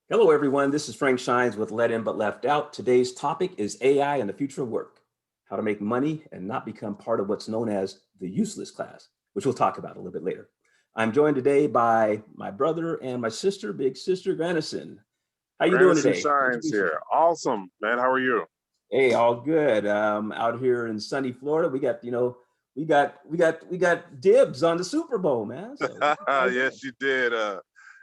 Hello, everyone. This is Frank Shines with Let In But Left Out. Today's topic is AI and the future of work, how to make money and not become part of what's known as the useless class, which we'll talk about a little bit later. I'm joined today by my brother and my sister, big sister Granison. How you doing Granison today? Shines here. Awesome, man. How are you? Hey, all good. Out here in sunny Florida, we got dibs on the Super Bowl, man. So Yes, you did. yeah.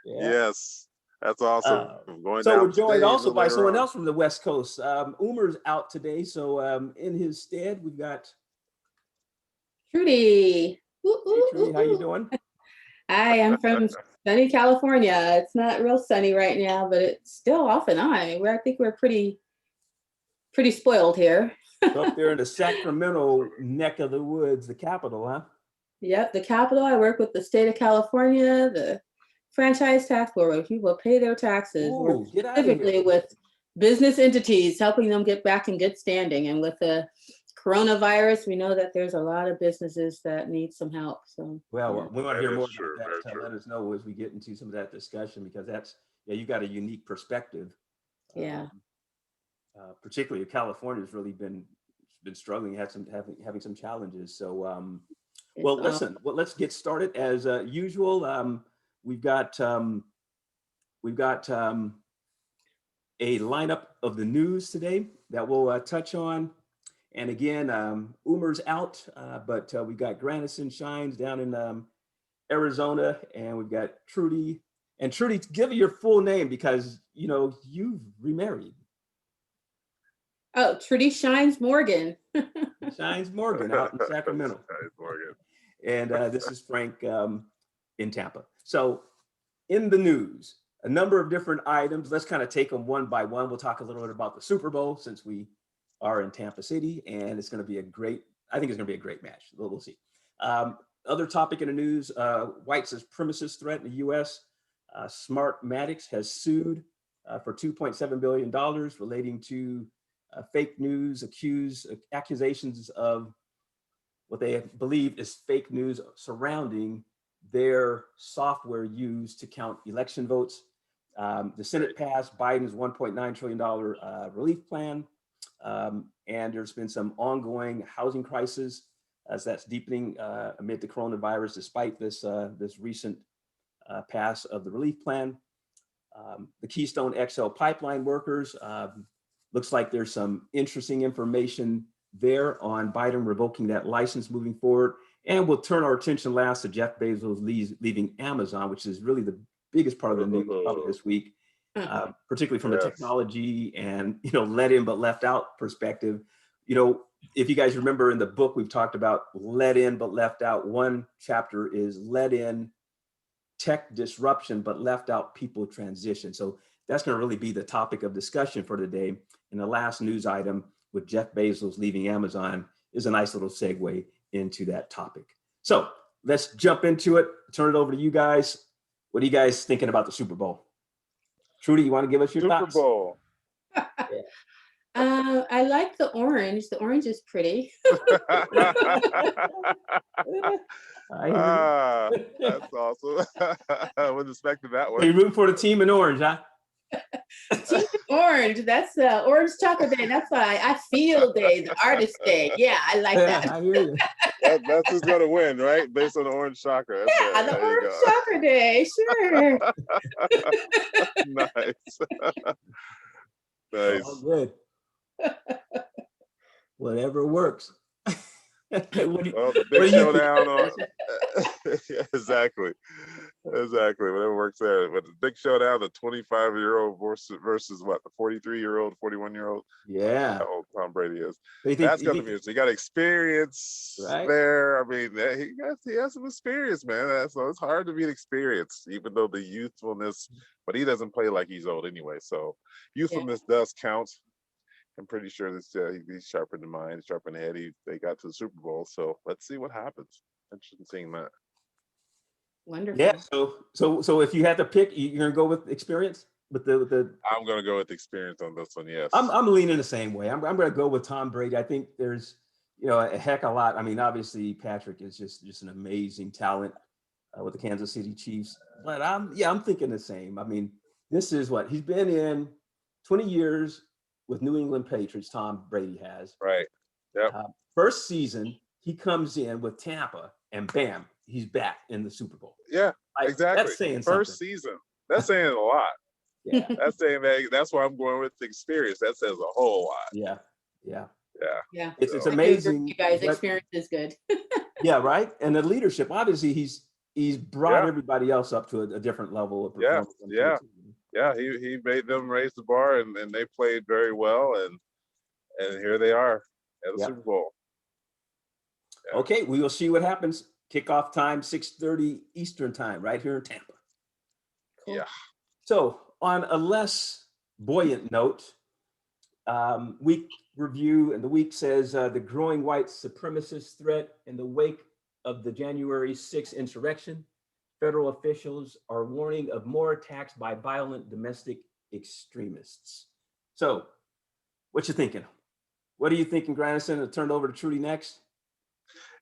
Yes, that's awesome. Uh, I'm going so down we're the joined stage a also little by later someone on. else from the West Coast. Umer's out today, so in his stead, we've got. Trudy. Ooh, Hey, ooh, Trudy, ooh, how you ooh. doing? Hi, I'm from sunny California. It's not real sunny right now, but it's still off and on. I think we're pretty spoiled here. So up there in the Sacramento neck of the woods, the capital, huh? Yep, the capital. I work with the state of California, the franchise tax board, where people pay their taxes. Work Ooh, get out of here. specifically with business entities, helping them get back in good standing. And with the coronavirus, we know that there's a lot of businesses that need some help. So Well, yeah. we want to That hear more is about true. that. Very Let true. us know as we get into some of that discussion because yeah, you got a unique perspective. Yeah. Um, Particularly California has really been struggling, having some challenges. So, It's well, listen, well, let's get started as usual. We've got um, we've got a lineup of the news today that we'll touch on. And again, Umer's out, but we've got Granison Shines down in Arizona, and we've got Trudy. And Trudy, give me your full name because you've remarried. Oh, Trudy Shines Morgan. Shines Morgan out in Sacramento. Shines Morgan. And this is Frank in Tampa. So in the news, a number of different items. Let's kind of take them one by one. We'll talk a little bit about the Super Bowl since we are in Tampa City, and it's going to be I think it's going to be a great match. We'll see. Other topic in the news, white supremacist threat in the U.S. Smartmatics has sued for $2.7 billion relating to fake news, accusations of what they believe is fake news surrounding their software used to count election votes. The Senate passed Biden's $1.9 trillion relief plan, and there's been some ongoing housing crisis as that's deepening amid the coronavirus, despite this recent pass of the relief plan. The Keystone XL pipeline workers, looks like there's some interesting information there on Biden revoking that license moving forward. And we'll turn our attention last to Jeff Bezos leaving Amazon, which is really the biggest part of the news probably this week, particularly from a Yes. technology and let in but left out perspective. If you guys remember in the book, we've talked about let in but left out. One chapter is let in tech disruption, but left out people transition. So that's going to really be the topic of discussion for today. And the last news item with Jeff Bezos leaving Amazon is a nice little segue into that topic. So let's jump into it. Turn it over to you guys. What are you guys thinking about the Super Bowl? Trudy, you want to give us your Super thoughts? Bowl. I like the orange. The orange is pretty. That's awesome. I wasn't expecting that So you one. root for the team in orange, huh? Team orange. That's Orange Chocolate Day. That's why I Feel Day, the artist day. Yeah, I like that. I hear you. That's who's gonna win, right? Based on the orange chakra. That's Yeah, it. the There you Orange Chocolate Day. Sure. go. Nice. All Nice. good. Whatever works. Well, the big showdown on yeah, exactly. Exactly. Whatever works there. But the big showdown, the 25-year-old versus what, the 43-year-old, 41-year-old. Yeah. How old Tom Brady is. So That's gonna be interesting. You got experience right there. I mean, he has some experience, man. So it's hard to beat experience, even though the youthfulness, but he doesn't play like he's old anyway. So youthfulness does count. I'm pretty sure this he's sharpened the mind, sharpened the head. They got to the Super Bowl, so let's see what happens. Interesting seeing that. Wonderful. Yeah. So if you had to pick, you're gonna go with experience with the. I'm gonna go with experience on this one. Yes. I'm leaning the same way. I'm gonna go with Tom Brady. I think there's a heck of a lot. I mean, obviously Patrick is just an amazing talent with the Kansas City Chiefs. But I'm thinking the same. I mean, this is what he's been in 20 years with New England Patriots. Tom Brady has. Right. Yep. First season, he comes in with Tampa, and bam, he's back in the Super Bowl. Yeah, exactly. That's saying First something. season. That's saying a lot. Yeah. That's saying that. That's why I'm going with the experience. That says a whole lot. Yeah. Yeah. Yeah. Yeah. It's I do agree, amazing. you guys, what- experience is good. yeah, right. And the leadership, obviously, he's brought Yeah. everybody else up to a different level of Yeah. performance. Yeah. Yeah. He made them raise the bar, and they played very well, and here they are at the Yeah. Super Bowl. Yeah. Okay, we will see what happens. Kickoff time, 6:30 Eastern time, right here in Tampa. Cool. Yeah. So on a less buoyant note, week review, and the week says the growing white supremacist threat in the wake of the January 6th insurrection. Federal officials are warning of more attacks by violent domestic extremists. So what you thinking? What are you thinking, Granison? I'll turn it over to Trudy next.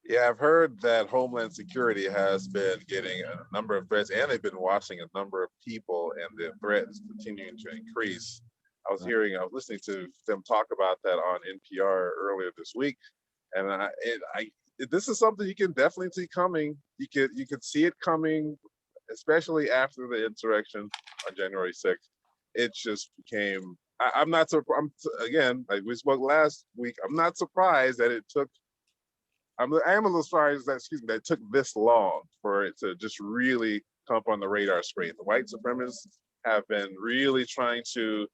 Yeah, I've heard that Homeland Security has been getting a number of threats, and they've been watching a number of people, and the threat is continuing to increase. I was listening to them talk about that on NPR earlier this week, and this is something you can definitely see coming. You could see it coming, especially after the insurrection on January 6th. It just became. I'm not surprised. Again, like we spoke last week, I'm not surprised that it took. I am a little surprised that it took this long for it to just really come up on the radar screen. The white supremacists have been really trying to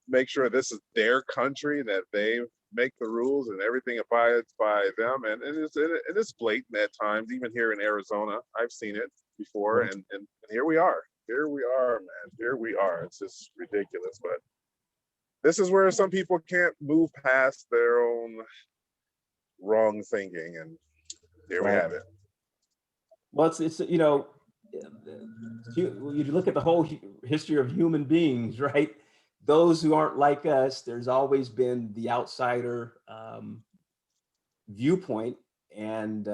make sure this is their country, that they make the rules and everything abides by them. And it's blatant at times, even here in Arizona. I've seen it before, Right. and here we are. Here we are, man. Here we are. It's just ridiculous. But this is where some people can't move past their own wrong thinking, and there we Right. have it. Well, it's you look at the whole history of human beings, right? Those who aren't like us, there's always been the outsider viewpoint, and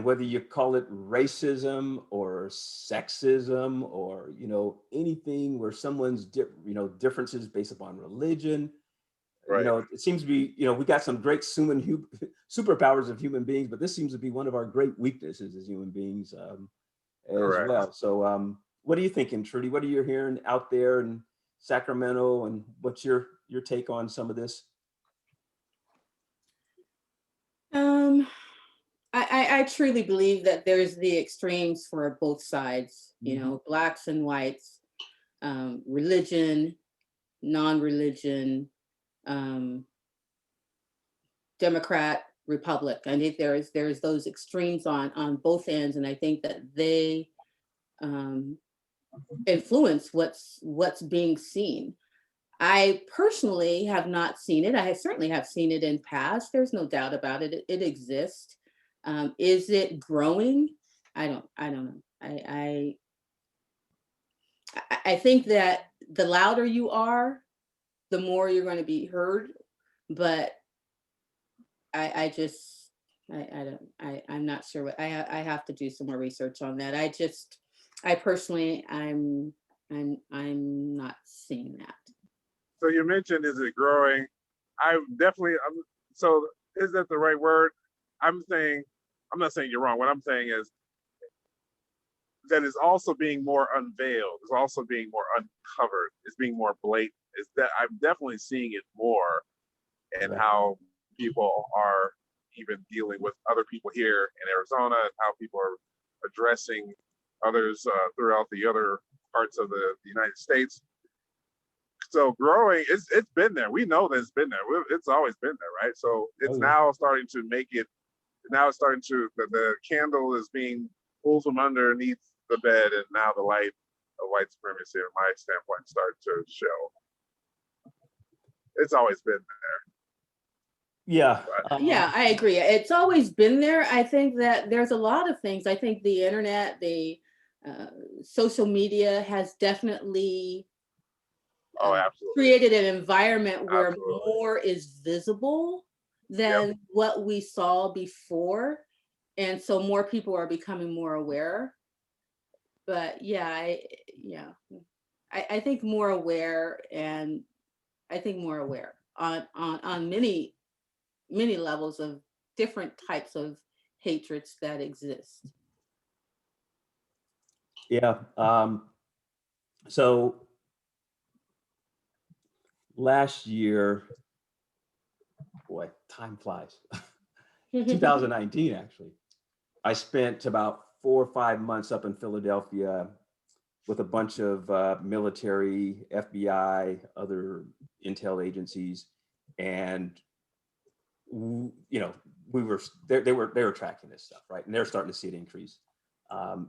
whether you call it racism or sexism or anything where someone's differences based upon religion. Right. It seems to be, we got some great superpowers of human beings, but this seems to be one of our great weaknesses as human beings as Correct. well. So what are you thinking, Trudy? What are you hearing out there in Sacramento, and what's your take on some of this? I truly believe that there's the extremes for both sides, blacks and whites, religion, non-religion, Democrat, Republic. I think there's those extremes on both ends, and I think that they influence what's being seen. I personally have not seen it. I certainly have seen it in past. There's no doubt about it. It exists. Is it growing? I don't know. I think that the louder you are, the more you're going to be heard. But I'm not sure what I have to do some more research on that. I personally, I'm not seeing that. So you mentioned, is it growing? So is that the right word? I'm not saying you're wrong. What I'm saying is that it's also being more unveiled. It's also being more uncovered. It's being more blatant. Is that I'm definitely seeing it more, and how people are even dealing with other people here in Arizona, and how people are addressing others throughout the other parts of the United States. So growing, it's been there. We know that it's been there. It's always been there, right? So it's now starting to make it. Now it's starting to the candle is being pulled from underneath the bed, and now the light of white supremacy, from my standpoint, starting to show. It's always been there. Yeah. Yeah, I agree. It's always been there. I think that there's a lot of things. I think the internet, the social media has definitely created an environment where more is visible than what we saw before. And so more people are becoming more aware. But yeah, I think more aware, and I think more aware on many levels of different types of hatreds that exist. Yeah. So last year, boy, time flies. 2019, actually, I spent about 4 or 5 months up in Philadelphia with a bunch of military, FBI, other intel agencies, and you know, we were they were tracking this stuff, right? And they're starting to see it increase.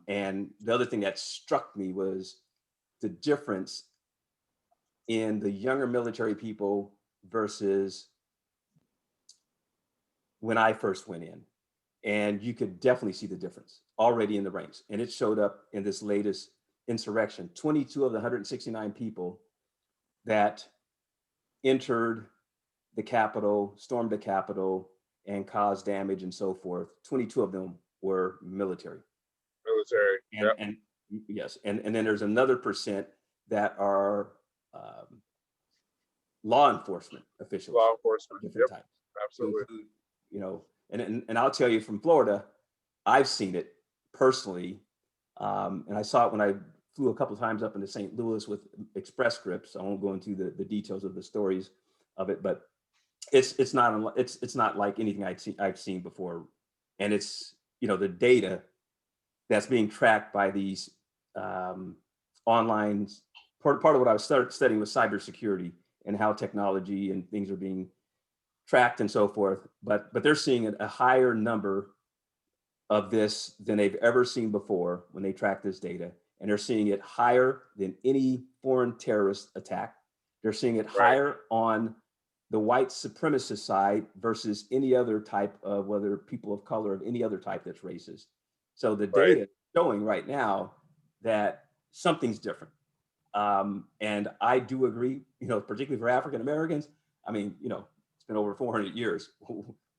And the other thing that struck me was the difference in the younger military people versus when I first went in. And you could definitely see the difference already in the ranks. And it showed up in this latest insurrection. 22 of the 169 people that entered the Capitol, stormed the Capitol, and caused damage and so forth, 22 of them were military. Military. And, and yes, and then there's another percent that are law enforcement officials. Law enforcement. Different types. Absolutely. Include, you know, and I'll tell you from Florida, I've seen it personally. And I saw it when I flew a couple of times up into St. Louis with Express Scripts. I won't go into the details of the stories of it, but it's not like anything I've seen before. And it's, you know, the data that's being tracked by these online, part of what I was studying was cybersecurity and how technology and things are being tracked and so forth. But they're seeing a higher number of this than they've ever seen before when they track this data. And they're seeing it higher than any foreign terrorist attack. They're seeing it higher on the white supremacist side versus any other type of, whether people of color of any other type that's racist. So the data is showing right now that something's different. And I do agree, you know, particularly for African Americans. I mean, you know, it's been over 400 years.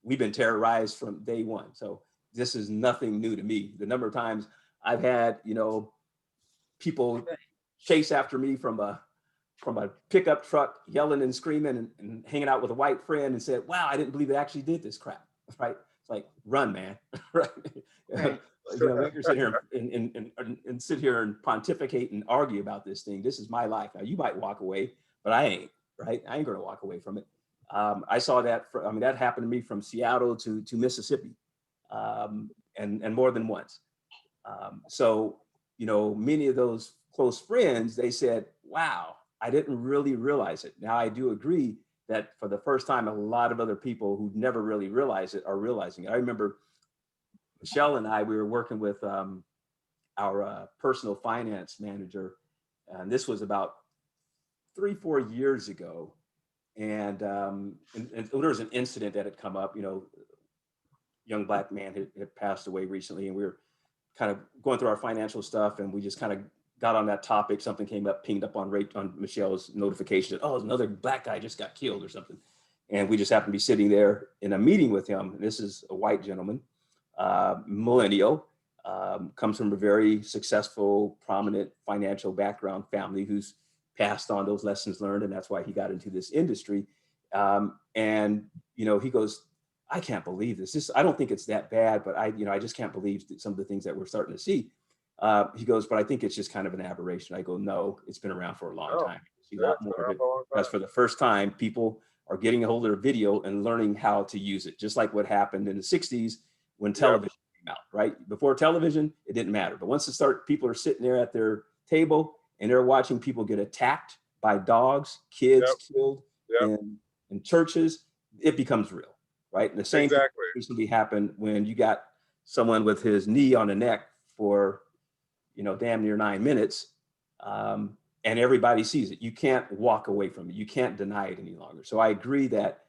We've been terrorized from day one. So this is nothing new to me. The number of times I've had, you know, people chase after me from a pickup truck, yelling and screaming and hanging out with a white friend and said, wow, I didn't believe it actually did this crap, right? It's like, run, man, right? You know, we can sit here and sit here and pontificate and argue about this thing. This is my life. Now you might walk away, but I ain't, right? I ain't gonna walk away from it. I saw that, that happened to me from Seattle to Mississippi, and more than once. So, you know, many of those close friends, they said, wow, I didn't really realize it. Now I do agree that for the first time, a lot of other people who never really realized it are realizing it. I remember Michelle and I, we were working with our personal finance manager, and this was about 3-4 years ago. And there was an incident that had come up, you know, young Black man had passed away recently, and we were kind of going through our financial stuff, and we just kind of got on that topic. Something came up, pinged up on Michelle's notification that, oh, another Black guy just got killed or something. And we just happened to be sitting there in a meeting with him. And this is a white gentleman, millennial, comes from a very successful, prominent financial background family who's passed on those lessons learned. And that's why he got into this industry. And, you know, he goes, I can't believe this. I don't think it's that bad, but I just can't believe some of the things that we're starting to see. He goes, but I think it's just kind of an aberration. I go, no, it's been around for a long time. See a lot more of it. Because for the first time, people are getting a hold of their video and learning how to use it. Just like what happened in the 60s when television came out, right? Before television, it didn't matter. But once people are sitting there at their table and they're watching people get attacked by thgs, kids killed in churches, it becomes real, right? And the same thing recently happened when you got someone with his knee on the neck for, you know, damn near 9 minutes, and everybody sees it. You can't walk away from it. You can't deny it any longer. So I agree that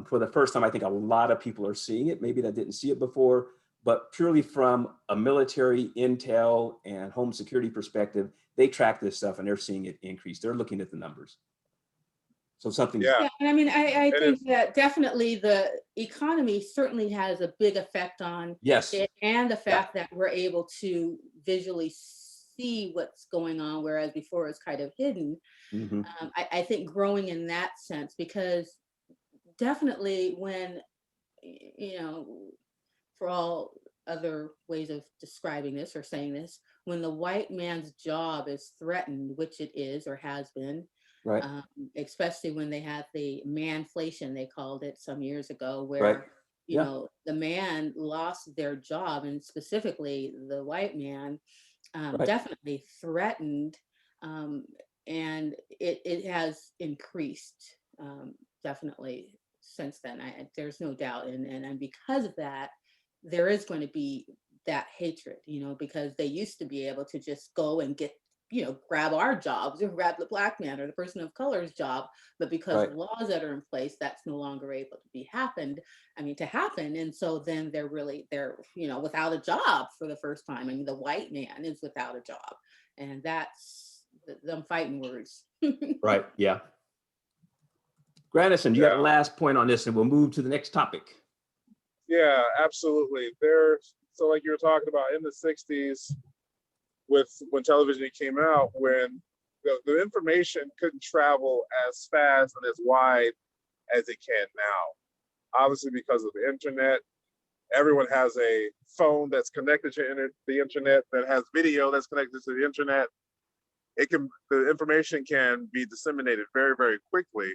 for the first time, I think a lot of people are seeing it, maybe that didn't see it before, but purely from a military intel and home security perspective, they track this stuff and they're seeing it increase. They're looking at the numbers. So something. Yeah, and I mean, I think that definitely the economy certainly has a big effect on it, and the fact that we're able to visually see what's going on, whereas before it's kind of hidden. Mhm. I think growing in that sense, because definitely when, you know, for all other ways of describing this or saying this, when the white man's job is threatened, which it is or has been, Right. um, especially when they had the manflation, they called it some years ago, Right. where, you Yeah. know, the man lost their job, and specifically the white man, Right. definitely threatened. Um, and it has increased, definitely since then. There's no doubt. And because of that, there is going to be that hatred, you know, because they used to be able to just go and get, you know, grab our jobs or grab the black man or the person of color's job. But because Right. of laws that are in place, that's no longer able to be happened. I mean, to happen. And so then they're, you know, without a job for the first time. I mean, the white man is without a job. And that's them fighting words. Right. Yeah. Granison, you got the Yeah, last point on this, and we'll move to the next topic. yeah, absolutely. There's so like you were talking about in the 60s with when television came out, when the information couldn't travel as fast and as wide as it can now. Obviously, because of the internet, everyone has a phone that's connected to the internet, that has video that's connected to the internet. The information can be disseminated very, very quickly.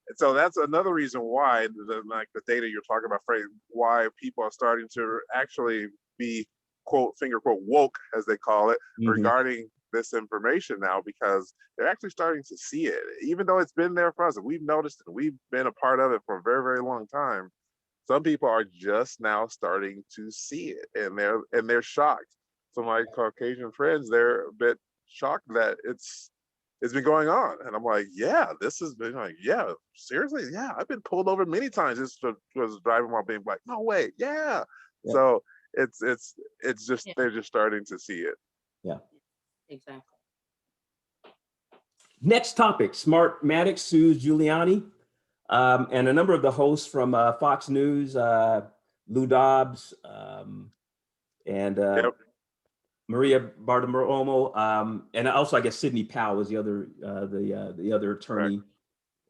And so that's another reason why like the data you're talking about, Frank, why people are starting to actually be quote finger quote woke, as they call it, Mhm. regarding this information now, because they're actually starting to see it, even though it's been there for us and we've noticed it, we've been a part of it for a very, very long time. Some people are just now starting to see it, and they're shocked. So my Caucasian friends, they're a bit shocked that it's been going on, and I'm like, yeah, this has been like, yeah, seriously, yeah, I've been pulled over many times just was driving while being black. No way, yeah. Yeah. So it's just Yeah, they're just starting to see it. Yeah. exactly. Next topic: Smartmatic sues Giuliani, and a number of the hosts from Fox News, Lou Dobbs, and Yep, Maria Bartiromo, and also I guess Sidney Powell was the other right, attorney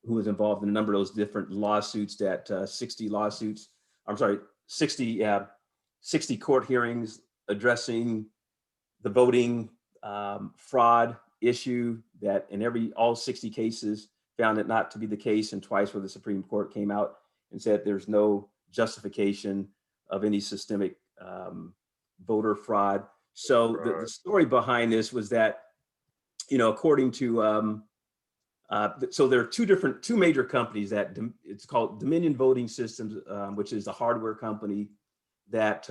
who was involved in a number of those different lawsuits, that 60 lawsuits. I'm sorry, 60 court hearings addressing the voting fraud issue, that in all 60 cases found it not to be the case, and twice where the Supreme Court came out and said there's no justification of any systemic voter fraud. So the right, story behind this was that, you know, according to so there are two major companies that it's called Dominion Voting Systems, which is the hardware company that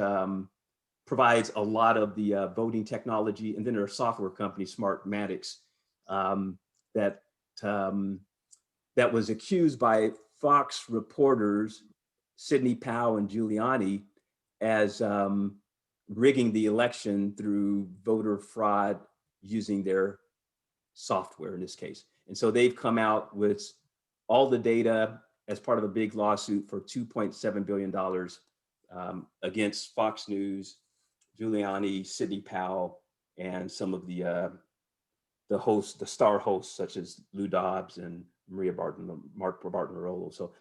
provides a lot of the voting technology, and then there are software companies, Smartmatics, that um, that was accused by Fox reporters Sidney Powell and Giuliani as rigging the election through voter fraud using their software in this case. And so they've come out with all the data as part of a big lawsuit for $2.7 billion against Fox News, Giuliani, Sidney Powell, and some of the hosts, the star hosts, such as Lou Dobbs and Maria Bartiromo. So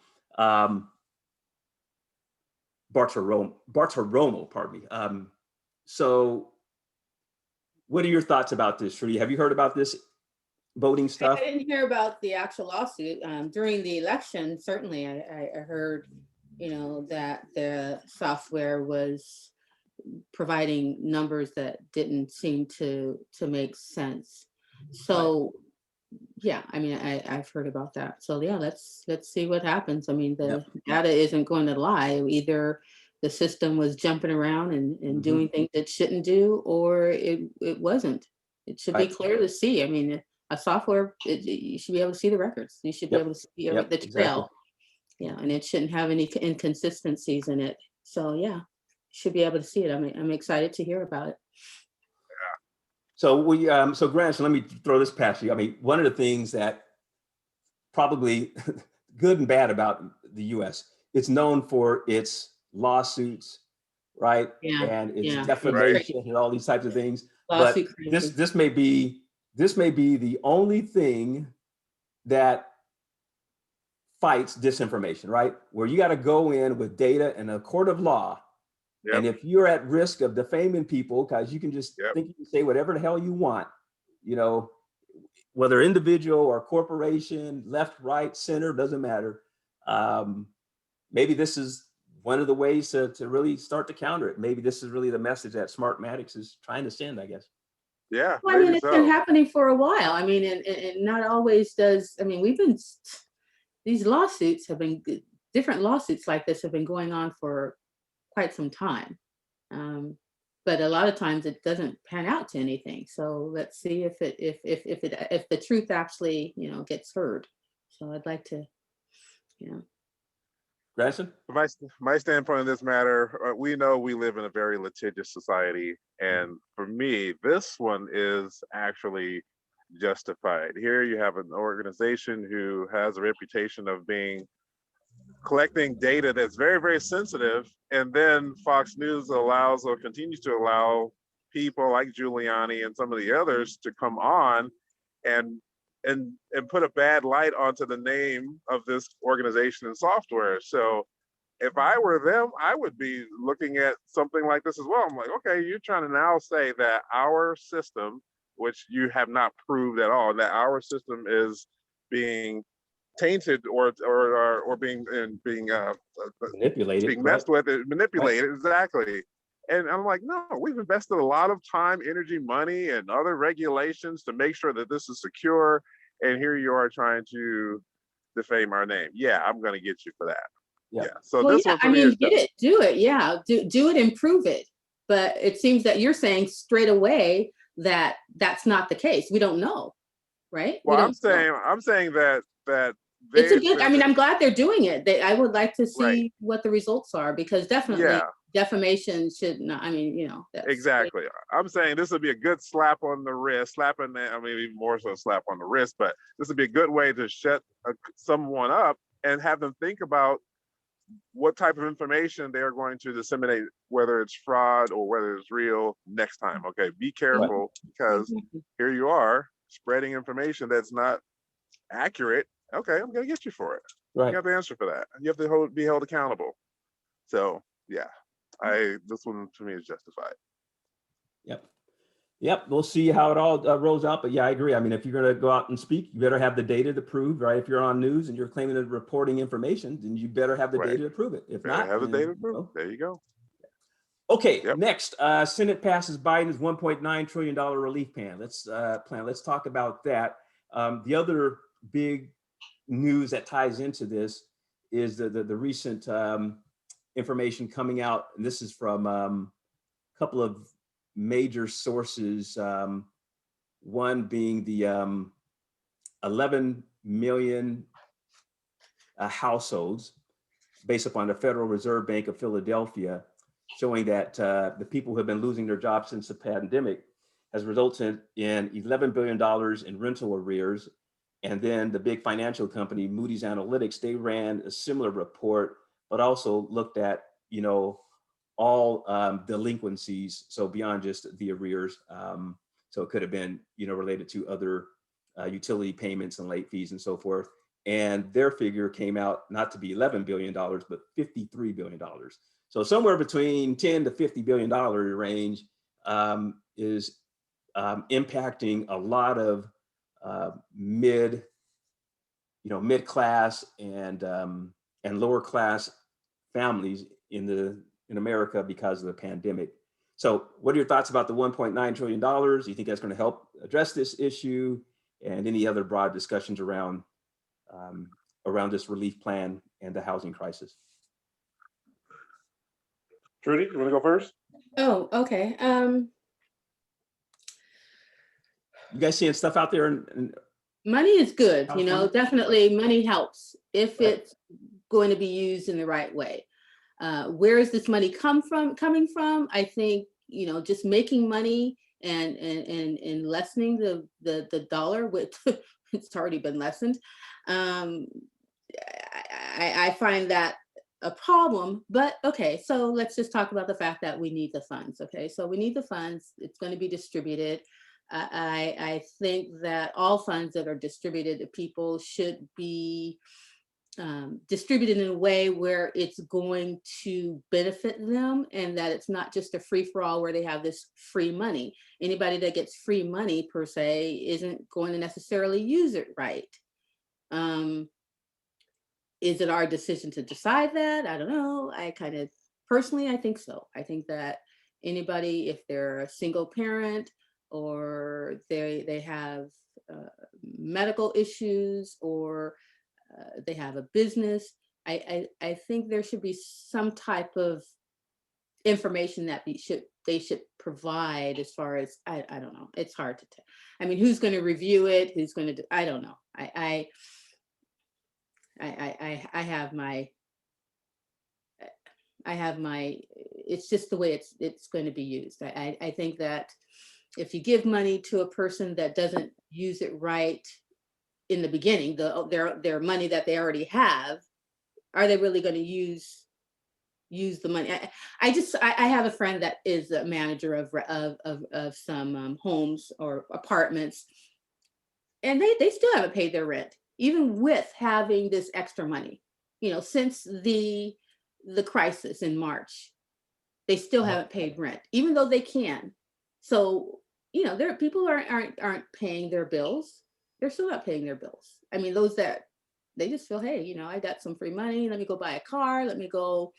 Bartiromo, pardon me. So what are your thoughts about this, Trudy? Have you heard about this voting I stuff? didn't hear about the actual lawsuit. During the election, certainly I heard, you know, that the software was providing numbers that didn't seem to make sense. Right. So yeah, I mean, I've heard about that. So yeah, let's see what happens. I mean, Yep. the data isn't going to lie. Either the system was jumping around and Mm-hmm. doing things it shouldn't do, or it wasn't. It should be Right. clear to see. I mean, a software, you should be able to see the records. You should be able Yep. to see Yep. the Exactly. trail. Yeah, and it shouldn't have any inconsistencies in it. So yeah, should be able to see it. I'm excited to hear about it. So Grant, let me throw this past you. I mean, one of the things that probably good and bad about the U.S., it's known for its lawsuits, right? Yeah, And its yeah, it's right, great. defamation and all these types of things. but Lawsuit crazy. this may be the only thing that fights disinformation, right? Where you got to go in with data and a court of law. Yep. And if you're at risk of defaming people, because you can just Yep. think you can say whatever the hell you want, you know, whether individual or corporation, left, right, center, doesn't matter. Maybe this is one of the ways to really start to counter it. Maybe this is really the message that Smartmatics is trying to send, I guess. Yeah, Well, I mean, maybe it's been so. happening for a while. I mean, and not always does, I mean, these lawsuits have been, different lawsuits like this have been going on for quite some time. But a lot of times it doesn't pan out to anything. So let's see if the truth actually, gets heard. So I'd like to, Granison? From my standpoint in this matter, we know we live in a very litigious society. And for me, this one is actually justified. Here you have an organization who has a reputation of collecting data that's very, very sensitive. And then Fox News allows or continues to allow people like Giuliani and some of the others to come on and put a bad light onto the name of this organization and software. So if I were them, I would be looking at something like this as well. I'm like, okay, you're trying to now say that our system, which you have not proved at all, that our system is being tainted or being Manipulated, messed with, manipulated, Right. exactly. And I'm like, no, we've invested a lot of time, energy, money, and other regulations to make sure that this is secure. And here you are trying to defame our name. Yeah, I'm going to get you for that. Yeah. Yeah. So well, this yeah, one for I me mean, is get it, do it. Yeah, do it, improve it. But it seems that you're saying straight away that that's not the case. We don't know, right? We well, don't know. I'm saying that It's a they good, I mean, I'm glad they're doing it. I would like to right. see what the results are, because definitely Yeah, defamation should not, I mean, that's exactly. I'm saying this would be a good slap on the wrist, I mean, even more so slap on the wrist, but this would be a good way to shut someone up and have them think about what type of information they're going to disseminate, whether it's fraud or whether it's real next time. Okay, be careful, because here you are spreading information that's not accurate. Okay, I'm going to get you for it. Right. You have to answer for that. You have to be held accountable. So yeah, this one to me is justified. Yep. We'll see how it all rolls out. But yeah, I agree. I mean, if you're going to go out and speak, you better have the data to prove, right? If you're on news and you're claiming and reporting information, then you better have the Right. data to prove it. If Better not, have the then, data to prove. There you go. Okay. Yep. Next, Senate passes Biden's $1.9 trillion relief plan. Let's talk about that. The other big news that ties into this is the recent information coming out, and this is from a couple of major sources. One being the 11 million households based upon the Federal Reserve Bank of Philadelphia, showing that the people who have been losing their jobs since the pandemic has resulted in $11 billion in rental arrears. And then the big financial company, Moody's Analytics, they ran a similar report, but also looked at, all delinquencies. So beyond just the arrears. So it could have been, related to other utility payments and late fees and so forth. And their figure came out not to be $11 billion, but $53 billion. So somewhere between $10 to $50 billion range is impacting a lot of mid-class and lower class families in America because of the pandemic. So what are your thoughts about the $1.9 trillion? Do you think that's going to help address this issue, and any other broad discussions around this relief plan and the housing crisis? Trudy, you want to go first? Oh, okay. You guys seeing stuff out there? Money is good, California? definitely money helps if Right. it's going to be used in the right way. Where is this money coming from? I think, just making money and lessening the dollar, which it's already been lessened. I find that a problem, but okay, so let's just talk about the fact that we need the funds. Okay, so we need the funds. It's going to be distributed. I think that all funds that are distributed to people should be distributed in a way where it's going to benefit them, and that it's not just a free for all where they have this free money. Anybody that gets free money per se isn't going to necessarily use it right. Is it our decision to decide that? I don't know. I kind of personally, I think so. I think that anybody, if they're a single parent or they have medical issues or they have a business, I think there should be some type of information that they should provide as far as I don't know. It's hard to tell. I mean, who's going to review it? Who's going to do? I don't know. I have my, it's just the way it's going to be used. I think that if you give money to a person that doesn't use it right in the beginning, their money that they already have, are they really going to use the money? I have a friend that is a manager of some homes or apartments, and they still haven't paid their rent, even with having this extra money, since the crisis in March. They still haven't paid rent, even though they can. So, there people aren't paying their bills. They're still not paying their bills. I mean, those that they just feel, hey, I got some free money. Let me go buy a car. Let me go,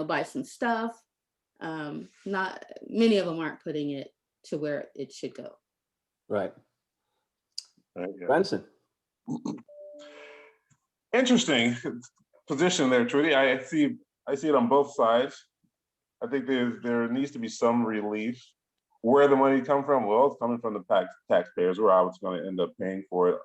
buy some stuff. Not many of them aren't putting it to where it should go. Right. Yeah. Granison. Interesting position there, Trudy. I see it on both sides. I think there needs to be some relief. Where the money come from? Well, it's coming from the taxpayers. We're always going to end up paying for it.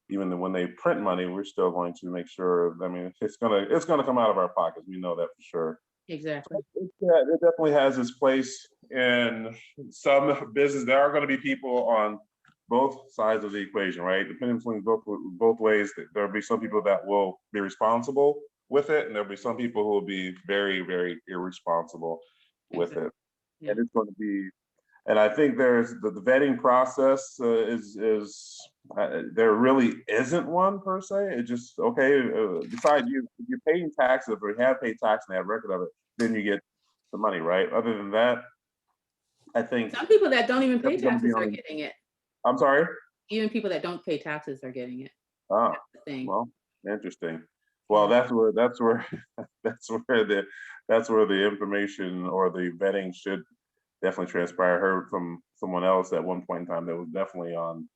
Even when they print money, we're still going to make sure. I mean, it's gonna come out of our pockets. We know that for sure. Exactly. It definitely has its place in some business. There are going to be people on both sides of the equation, right? Depending on both ways, there'll be some people that will be responsible with it, and there'll be some people who will be very, very irresponsible with it. Yeah. And it's going to be, and I think there's the vetting process is there really isn't one per se. It just, okay, besides if you're paying taxes or you have paid tax and have record of it, then you get the money, right? Other than that, I think some people that don't even pay That's gonna be taxes are on- getting it. I'm sorry. Even people that don't pay taxes are getting it. Ah, That's the thing. well, interesting. Well, that's where that's where the information or the vetting should definitely transpire. I heard from someone else at one point in time that was definitely on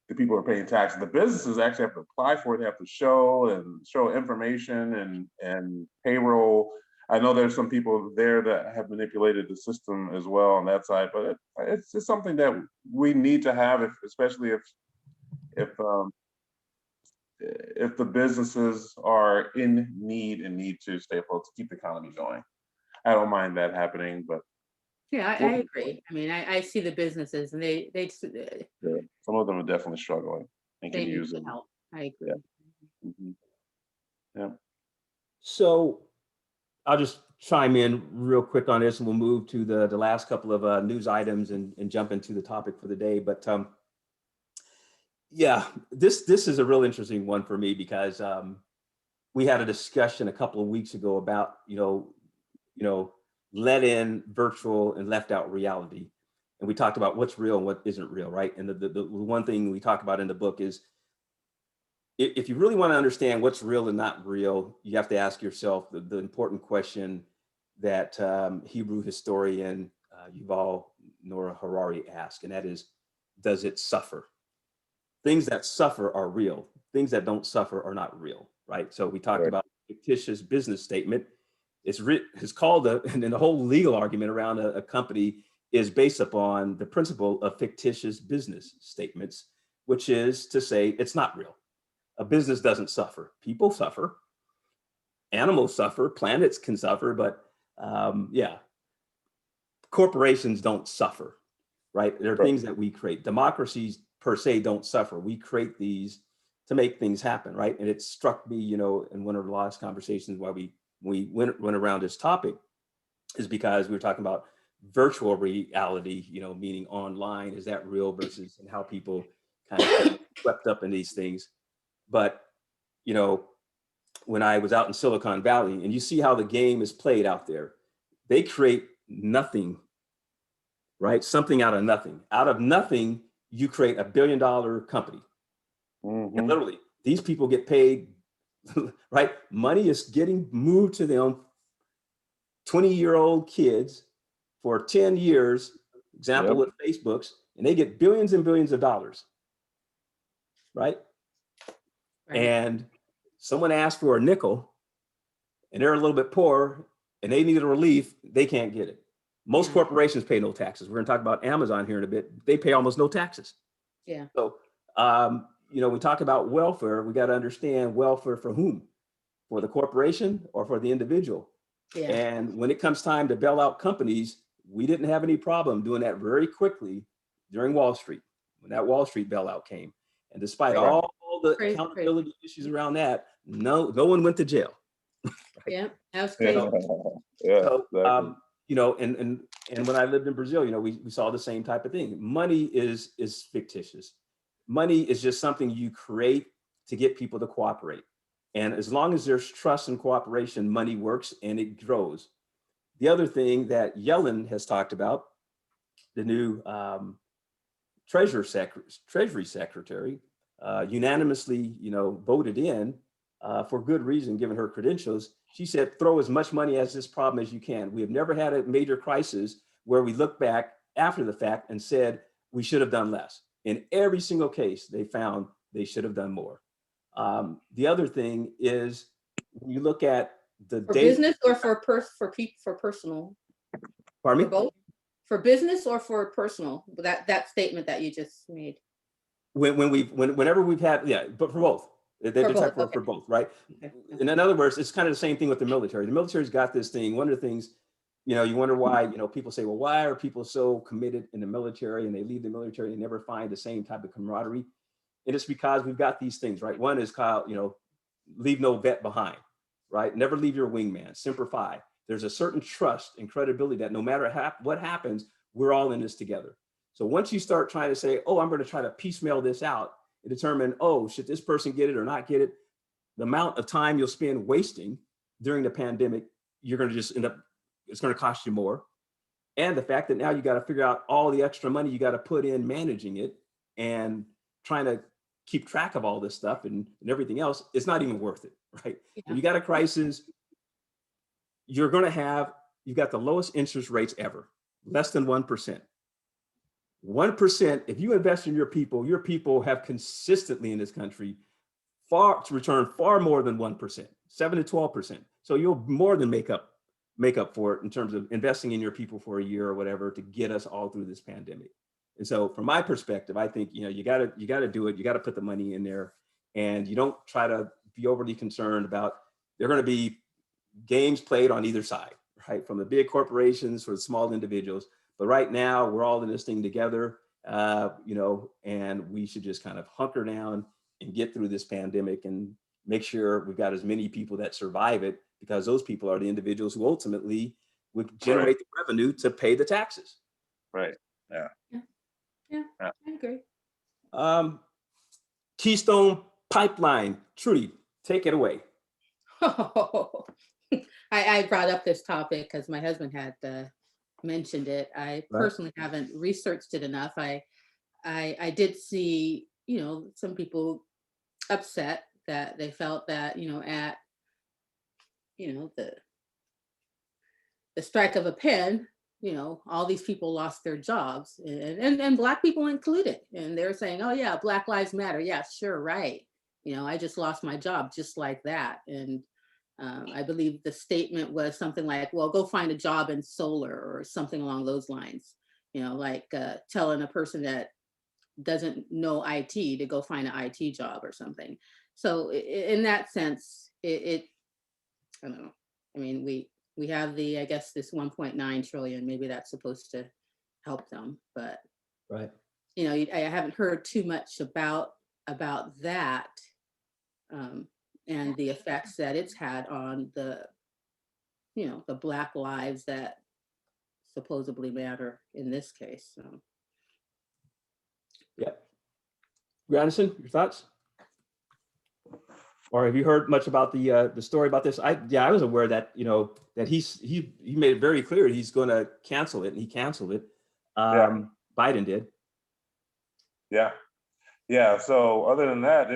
the people who are paying taxes. The businesses actually have to apply for it. They have to show information and payroll. I know there's some people there that have manipulated the system as well on that side, but it's just something that we need to have, especially if the businesses are in need and need to stay afloat to keep the economy going. I don't mind that happening, but Yeah, I agree. I mean, I see the businesses and they some of them are definitely struggling and can need use the it. help. I agree. Mhm. Yeah. So I'll just chime in real quick on this and we'll move to the last couple of news items and jump into the topic for the day. But yeah, this is a real interesting one for me because we had a discussion a couple of weeks ago about, let in virtual and left out reality. And we talked about what's real and what isn't real, right? And the one thing we talk about in the book is if you really want to understand what's real and not real, you have to ask yourself the important question that Hebrew historian Yuval Noah Harari asked, and that is, does it suffer? Things that suffer are real. Things that don't suffer are not real, right? So we talked about fictitious business statement. It's called and then the whole legal argument around a company is based upon the principle of fictitious business statements, which is to say it's not real. A business doesn't suffer. People suffer. Animals suffer. Planets can suffer, but corporations don't suffer, right? There are things that we create. Democracies per se don't suffer. We create these to make things happen, right? And it struck me, in one of the last conversations while we we went around this topic is because we were talking about virtual reality, meaning online. Is that real versus and how people kind of get swept up in these things? But, when I was out in Silicon Valley and you see how the game is played out there, they create nothing, right? Something out of nothing. Out of nothing, you create $1 billion company. Mm-hmm. And literally, these people get paid, right? Money is getting moved to them, 20-year-old kids for 10 years, example with Facebook's, and they get billions and billions of dollars, right? And someone asked for a nickel and they're a little bit poor and they need a relief, they can't get it. Most corporations pay no taxes. We're gonna talk about Amazon here in a bit. They pay almost no taxes. Yeah. So, we talk about welfare, we got to understand welfare for whom? For the corporation or for the individual? Yeah. And when it comes time to bail out companies, we didn't have any problem doing that very quickly during Wall Street, when that Wall Street bailout came. And despite all the accountability issues around that, no one went to jail. Right? Yeah, that was crazy. So, and when I lived in Brazil, we saw the same type of thing. Money is fictitious. Money is just something you create to get people to cooperate. And as long as there's trust and cooperation, money works and it grows. The other thing that Yellen has talked about, the new Treasury Secretary, unanimously, voted in for good reason, given her credentials. She said, throw as much money at this problem as you can. We have never had a major crisis where we look back after the fact and said, we should have done less. In every single case, they found they should have done more. The other thing is when you look at the business or for personal. Pardon me? For both? For business or for personal? That statement that you just made. Whenever we've had, but for both. For both, right? Okay. And in other words, it's kind of the same thing with the military. The military's got this thing. One of the things, you wonder why, people say, well, why are people so committed in the military and they leave the military and never find the same type of camaraderie? And it's because we've got these things, right? One is called, leave no vet behind, right? Never leave your wingman, Semper Fi. There's a certain trust and credibility that no matter what happens, we're all in this together. So once you start trying to say, oh, I'm going to try to piecemeal this out and determine, oh, should this person get it or not get it? The amount of time you'll spend wasting during the pandemic, you're going to just end up, it's going to cost you more. And the fact that now you got to figure out all the extra money you got to put in managing it and trying to keep track of all this stuff and everything else, it's not even worth it, right? Yeah. When you got a crisis, you've got the lowest interest rates ever, less than 1%. 1%, if you invest in your people have consistently in this country return far more than 1%, 7 to 12%. So you'll more than make up for it in terms of investing in your people for a year or whatever to get us all through this pandemic. And so from my perspective, I think, you got to do it. You got to put the money in there and you don't try to be overly concerned about, there are going to be games played on either side, right? From the big corporations for the small individuals. But right now we're all in this thing together, and we should just kind of hunker down and get through this pandemic and make sure we've got as many people that survive it, because those people are the individuals who ultimately would generate the revenue to pay the taxes. Right. Yeah. Yeah, I agree. Keystone Pipeline, Trudy, take it away. I brought up this topic because my husband had mentioned it. I personally haven't researched it enough. I did see, some people upset that they felt that, at, the strike of a pen, all these people lost their jobs and Black people included. And they're saying, oh yeah, Black Lives Matter. Yeah, sure. Right. I just lost my job just like that. And I believe the statement was something like, well, go find a job in solar or something along those lines, like telling a person that doesn't know IT to go find an IT job or something. So in that sense, I don't know. I mean, we have I guess this 1.9 trillion, maybe that's supposed to help them, but right. I haven't heard too much about that and the effects that it's had on the the Black lives that supposedly matter in this case. So. Yeah. Granison, your thoughts? Or have you heard much about the story about this? I was aware that that he made it very clear he's going to cancel it, and he canceled it. Yeah. Biden did. Yeah. So other than that,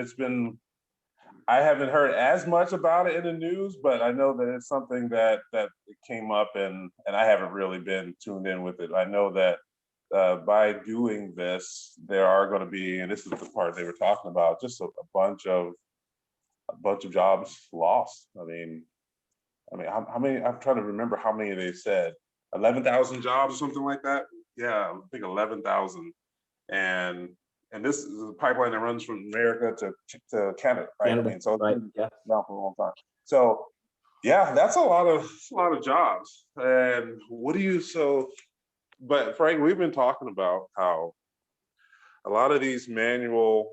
I haven't heard as much about it in the news, but I know that it's something that came up, and I haven't really been tuned in with it. I know that by doing this, there are going to be, and this is the part they were talking about, just a bunch of jobs lost. I mean, how many? I'm trying to remember how many they said. 11,000 jobs or something like that. Yeah, I think 11,000, and this is a pipeline that runs from America to Canada, right? Canada, I mean, so it's right? been Yeah. around for a long time. So yeah, that's a lot of jobs. And but Frank, we've been talking about how a lot of these manual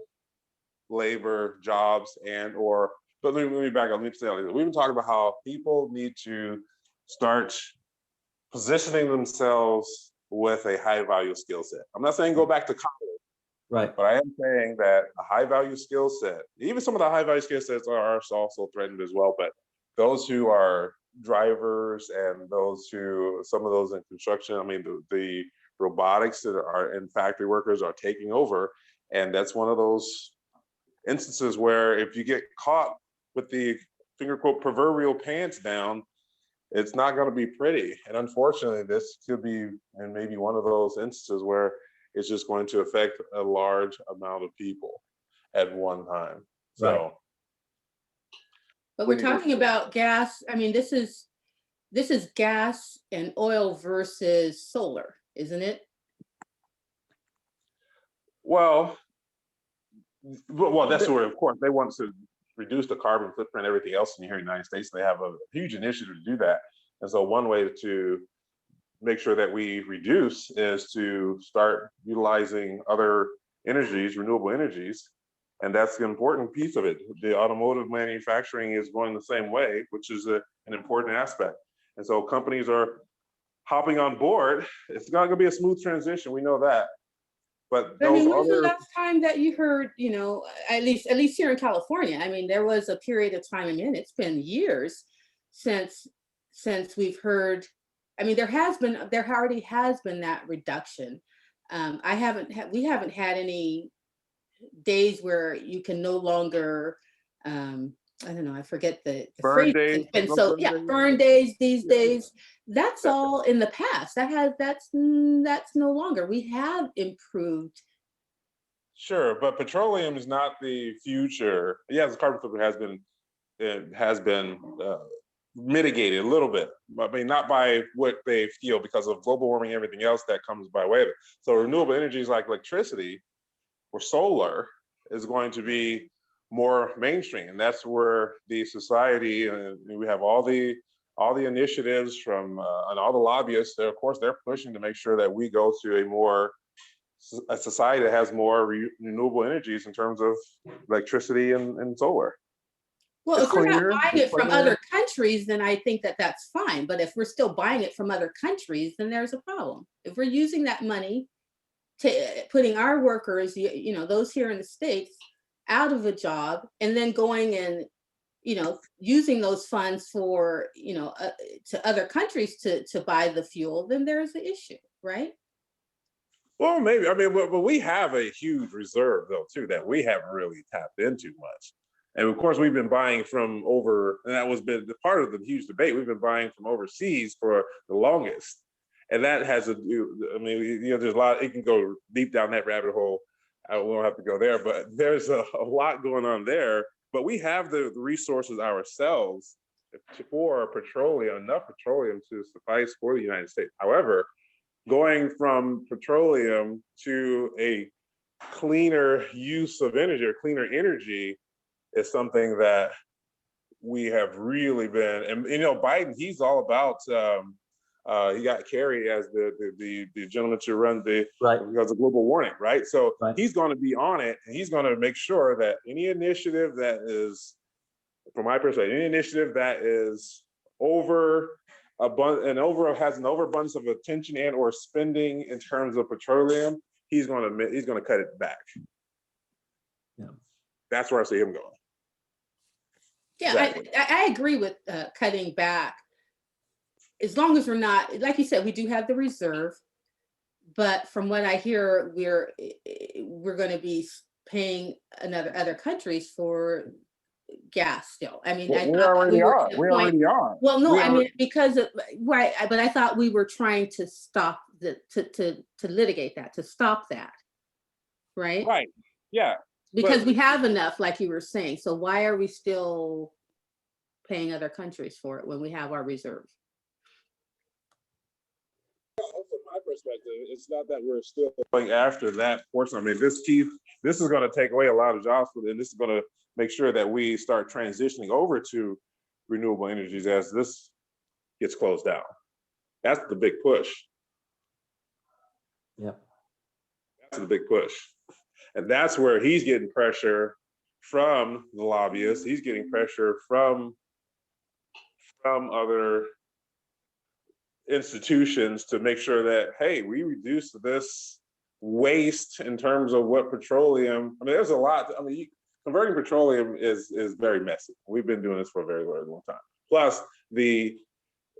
labor jobs but let me back up. Let me say we've been talking about how people need to start positioning themselves with a high value skill set. I'm not saying go back to college, Right. but I am saying that a high value skill set, even some of the high value skill sets are also threatened as well. But those who are drivers and some of those in construction, I mean, the robotics that are in factory workers are taking over. And that's one of those instances where if you get caught with the finger quote proverbial pants down, it's not going to be pretty. And unfortunately, this could be and maybe one of those instances where it's just going to affect a large amount of people at one time. So, Right. But we're talking about gas. I mean, this is gas and oil versus solar, isn't it? well, that's where, of course, they want to reduce the carbon footprint and everything else in here in the United States. They have a huge initiative to do that. And so one way to make sure that we reduce is to start utilizing other energies, renewable energies. And that's the important piece of it. The automotive manufacturing is going the same way, which is an important aspect. And so companies are hopping on board. It's not going to be a smooth transition. We know that. But I mean, when's the last time that you heard, at least here in California? I mean, there was a period of time, it's been years since we've heard. I mean, there already has been that reduction. We haven't had any days where you can no longer, I don't know, I forget the burn phrase. days. Burn days these days. That's all in the past. That's no longer. We have improved. Sure, but petroleum is not the future. Yes, the carbon footprint has been mitigated a little bit. I mean, not by what they feel because of global warming and everything else that comes by way of it. So renewable energies like electricity or solar is going to be more mainstream, and that's where the society, and we have all the initiatives from and all the lobbyists. They're pushing to make sure that we go to a society that has more renewable energies in terms of electricity and solar. Well, if we're not buying it from other countries, then I think that's fine. But if we're still buying it from other countries, then there's a problem. If we're using that money to putting our workers, those here in the States, out of a job, and then going and, using those funds for, to other countries to buy the fuel, then there's an issue, right? Well, maybe. I mean, but we have a huge reserve, though, too, that we haven't really tapped into much. And of course, we've been buying from and that was been part of the huge debate. We've been buying from overseas for the longest. And that has to do, I mean, there's a lot, it can go deep down that rabbit hole. We don't have to go there, but there's a lot going on there. But we have the resources ourselves for enough petroleum to suffice for the United States. However, going from petroleum to a cleaner use of energy or cleaner energy is something that we have really been, and Biden, he's all about, he got Kerry as the gentleman to run because of global warming, right? So he's going to be on it, and he's going to make sure that any initiative that is, from my perspective, any initiative that is over has an overabundance of attention and or spending in terms of petroleum, he's gonna cut it back. Yeah. That's where I see him going. Yeah, Exactly. I agree with cutting back. As long as we're not, like you said, we do have the reserve, but from what I hear, we're going to be paying other countries for gas still. I mean, I We thought already were are. to the We point- already are. Well, no, We I are- mean, because of, right, but I thought we were trying to stop to litigate that, to stop that, right? Right. Yeah. Because but- we have enough, like you were saying. So why are we still paying other countries for it when we have our reserve? From my perspective, it's not that we're still going after that portion. I mean, this is going to take away a lot of jobs, and this is going to make sure that we start transitioning over to renewable energies as this gets closed down. That's the big push. Yep. That's the big push. And that's where he's getting pressure from the lobbyists. He's getting pressure from other institutions to make sure that, hey, we reduce this waste in terms of what petroleum, I mean, there's a lot, I mean, converting petroleum is very messy. We've been doing this for a very, very long time. Plus, the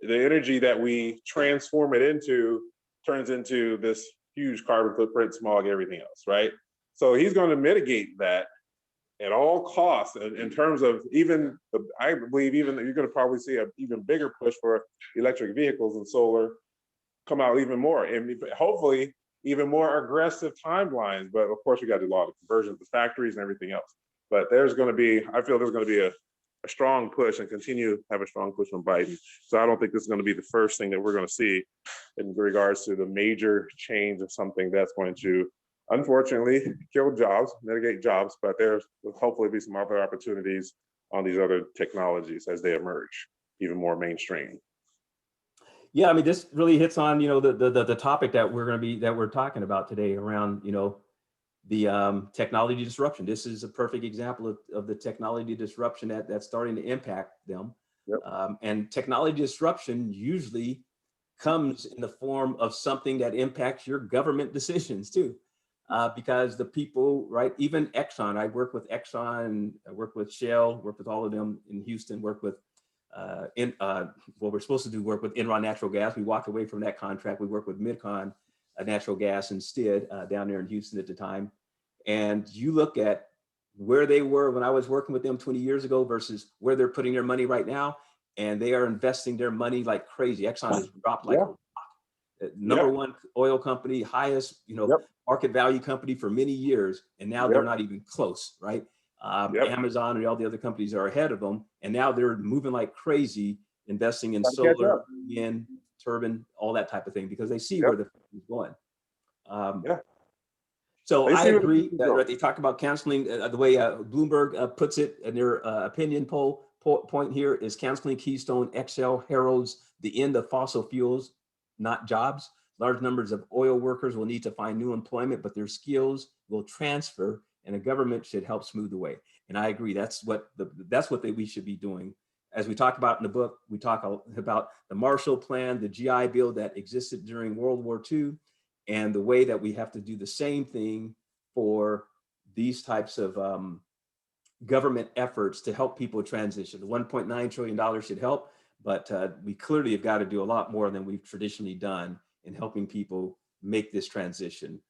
energy that we transform it into turns into this huge carbon footprint, smog, everything else, right? So he's going to mitigate that at all costs. In terms of I believe even you're going to probably see an even bigger push for electric vehicles and solar come out even more, and hopefully even more aggressive timelines. But of course, we got to do a lot of conversion of the factories and everything else. But I feel there's going to be a strong push and continue to have a strong push from Biden. So I don't think this is going to be the first thing that we're going to see in regards to the major change of something that's going to, unfortunately, kill jobs, mitigate jobs, but there's will hopefully be some other opportunities on these other technologies as they emerge, even more mainstream. Yeah, I mean, this really hits on, the topic that we're talking about today around, the technology disruption. This is a perfect example of the technology disruption that's starting to impact them. Yep. And technology disruption usually comes in the form of something that impacts your government decisions too. Because the people, right, even Exxon, I work with Exxon, I work with Shell, work with all of them in Houston, work with, we're supposed to do work with Enron Natural Gas. We walked away from that contract. We work with Midcon Natural Gas instead down there in Houston at the time. And you look at where they were when I was working with them 20 years ago versus where they're putting their money right now. And they are investing their money like crazy. Exxon has dropped like number one oil company, highest, market value company for many years. And now they're not even close, right? Amazon and all the other companies are ahead of them. And now they're moving like crazy, investing in solar, wind, turbine, all that type of thing, because they see where the is going. So I agree that they talk about canceling the way Bloomberg puts it in their opinion poll point here is canceling Keystone XL heralds the end of fossil fuels, not jobs. Large numbers of oil workers will need to find new employment, but their skills will transfer, and the government should help smooth the way. And I agree. That's what we should be doing. As we talk about in the book, we talk about the Marshall Plan, the GI Bill that existed during World War II, and the way that we have to do the same thing for these types of government efforts to help people transition. The $1.9 trillion should help, but we clearly have got to do a lot more than we've traditionally done in helping people make this transition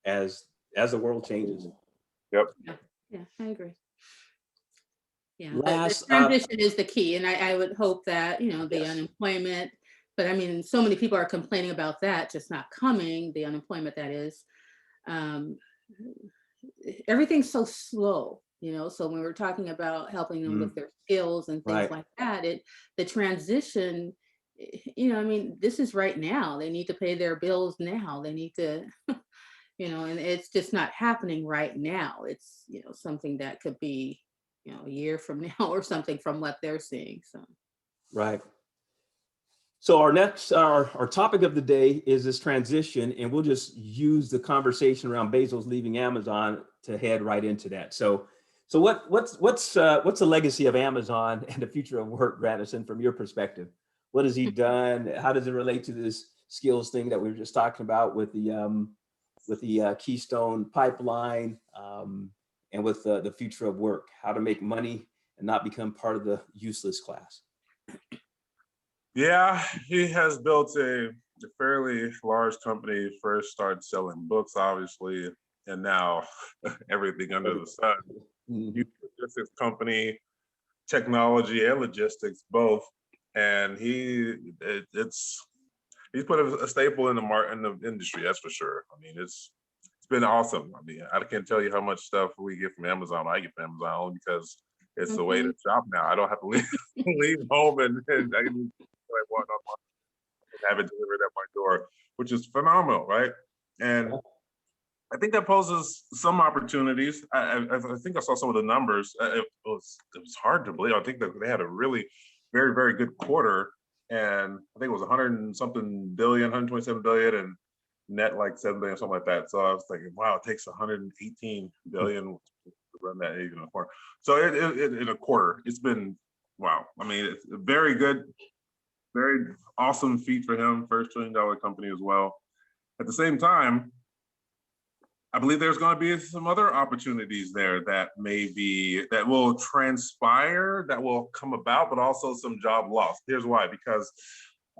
as the world changes. Yeah, I agree. Yeah, Last, the transition is the key, and I would hope that the unemployment. But I mean, so many people are complaining about that just not coming. The unemployment, that is, everything's so slow. So when we're talking about helping them with their skills and things like that, the transition. I mean, this is right now. They need to pay their bills now. They need to. And it's just not happening right now. It's, something that could be, a year from now or something from what they're seeing. So. Right. So our topic of the day is this transition, and we'll just use the conversation around Bezos leaving Amazon to head right into that. So what's the legacy of Amazon and the future of work, Granison, from your perspective? What has he done? How does it relate to this skills thing that we were just talking about with the Keystone pipeline, and with the future of work, how to make money and not become part of the useless class? Yeah, he has built a fairly large company. First started selling books, obviously, and now everything under the sun. Mhm. Huge logistics company, technology and logistics both, and he's put a staple in the industry, that's for sure. I mean, it's been awesome. I mean, I can't tell you how much stuff we get from Amazon. I get from Amazon only because it's the way to shop now. I don't have to leave leave home and I can what I want online and have it delivered at my door, which is phenomenal, right? And I think that poses some opportunities. I think I saw some of the numbers. It was hard to believe. I think that they had a really very, very good quarter, and I think it was 100 and something billion, 127 billion, and net like 7 billion, something like that. So I was thinking, wow, it takes 118 billion to run that even a quarter. So in a quarter, it's been wow. I mean, it's a very good, very awesome feat for him. First $1 trillion company as well. At the same time, I believe there's going to be some other opportunities there that will transpire, that will come about, but also some job loss. Here's why: because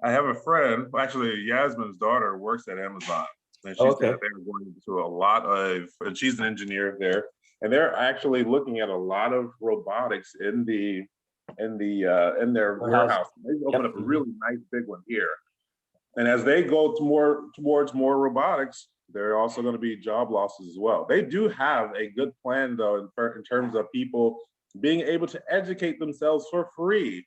I have a friend, actually Yasmin's daughter works at Amazon, and she said Okay. that they're going into a lot of, and she's an engineer there, and they're actually looking at a lot of robotics in their warehouse. They opened up a really nice big one here. And as they go towards more robotics, there are also going to be job losses as well. They do have a good plan, though, in terms of people being able to educate themselves for free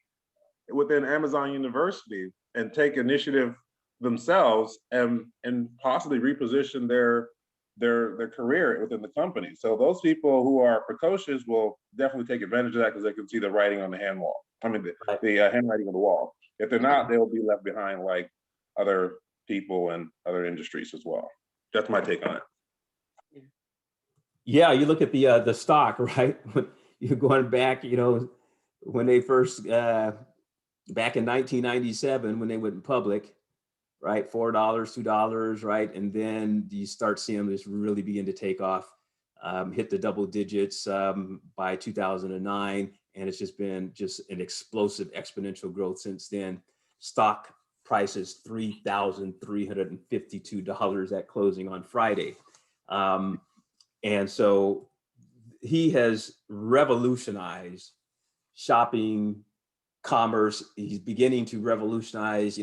within Amazon University and take initiative themselves and possibly reposition their career within the company. So those people who are precocious will definitely take advantage of that because they can see the writing on the hand wall. I mean, the handwriting on the wall. If they're not, they'll be left behind like other people and other industries as well. That's my take on it. Yeah, you look at the stock, right? You're going back, when they first back in 1997 when they went public, right? $4, $2, right? And then you start seeing them just really begin to take off, hit the double digits by 2009. And it's just been an explosive exponential growth since then. Stock prices $3,352 at closing on Friday. And so he has revolutionized shopping, commerce. He's beginning to revolutionize,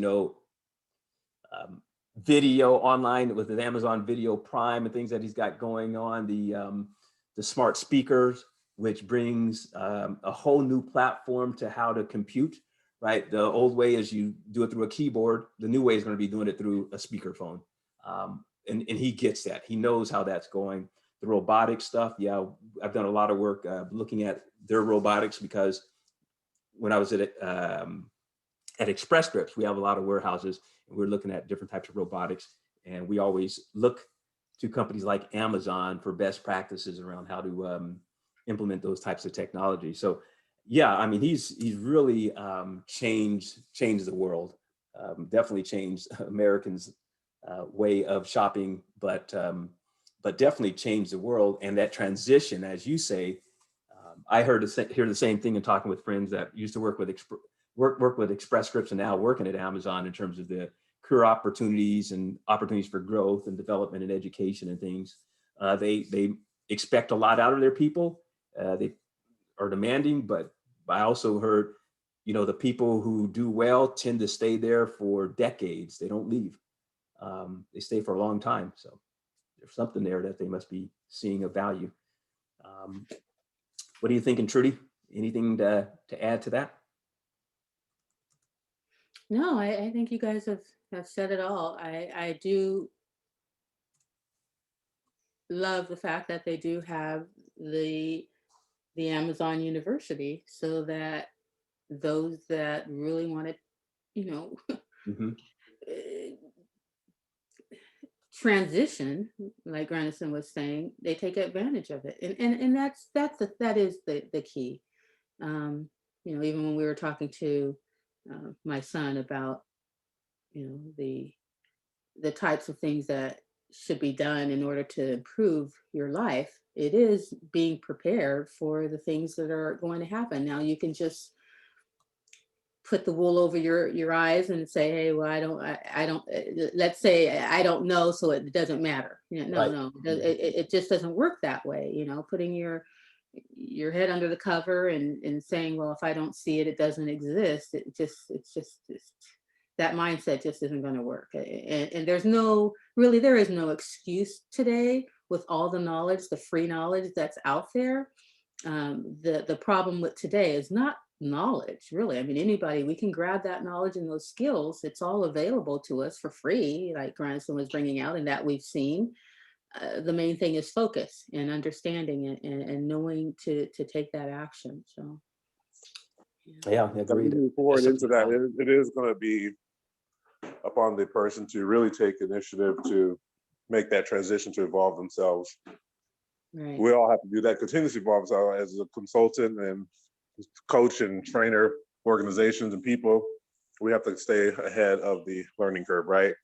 video online with his Amazon Video Prime and things that he's got going on. The smart speakers, which brings a whole new platform to how to compute. Right, the old way is you do it through a keyboard. The new way is going to be doing it through a speakerphone, and he gets that. He knows how that's going. The robotic stuff, yeah, I've done a lot of work looking at their robotics because when I was at Express Scripts, we have a lot of warehouses, and we're looking at different types of robotics, and we always look to companies like Amazon for best practices around how to implement those types of technology. So, yeah, I mean, he's really changed the world. Definitely changed Americans' way of shopping, but definitely changed the world. And that transition, as you say, I hear the same thing in talking with friends that used to work with Express Scripts and now working at Amazon in terms of the career opportunities and opportunities for growth and development and education and things. They expect a lot out of their people. They are demanding, but I also heard, the people who do well tend to stay there for decades. They don't leave. They stay for a long time. So there's something there that they must be seeing of value. What are you thinking, Trudy? Anything to add to that? No, I think you guys have said it all. I do love the fact that they do have the Amazon University so that those that really want to, Mm-hmm. transition, like Granison was saying, they take advantage of it, and that is the key. Even when we were talking to my son about, the types of things that should be done in order to improve your life. It is being prepared for the things that are going to happen. Now you can just put the wool over your eyes and say, hey, well, I don't, let's say I don't know, so it doesn't matter. No, Right. no, it just doesn't work that way. Putting your head under the cover and saying, well, if I don't see it, it doesn't exist. It's that mindset just isn't going to work. And there is no excuse today with all the knowledge, the free knowledge that's out there. The problem with today is not knowledge, really. I mean, anybody, we can grab that knowledge and those skills. It's all available to us for free, like Granison was bringing out and that we've seen. The main thing is focus and understanding it and knowing to take that action. So, Yeah, agreed. Moving forward into that, it is going to be upon the person to really take initiative to make that transition to evolve themselves. right. We all have to do that, continuously evolve ourselves as a consultant and coach and trainer organizations and people. We have to stay ahead of the learning curve, right?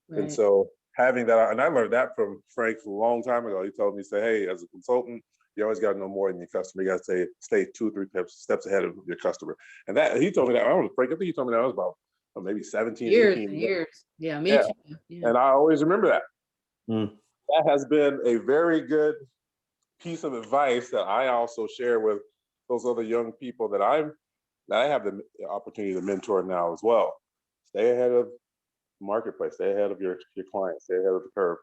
And so having that, and I learned that from Frank a long time ago. He told me, say, hey, as a consultant, you always got to know more than your customer. You got to stay 2 or 3 steps ahead of your customer. And that he told me that, I don't know, Frank, I think he told me that I was about maybe 17, years 18 and years. Yeah, me Yeah. too. Yeah. And I always remember that. Mm. That has been a very good piece of advice that I also share with those other young people that I have the opportunity to mentor now as well. Stay ahead of the marketplace, stay ahead of your clients, stay ahead of the curve.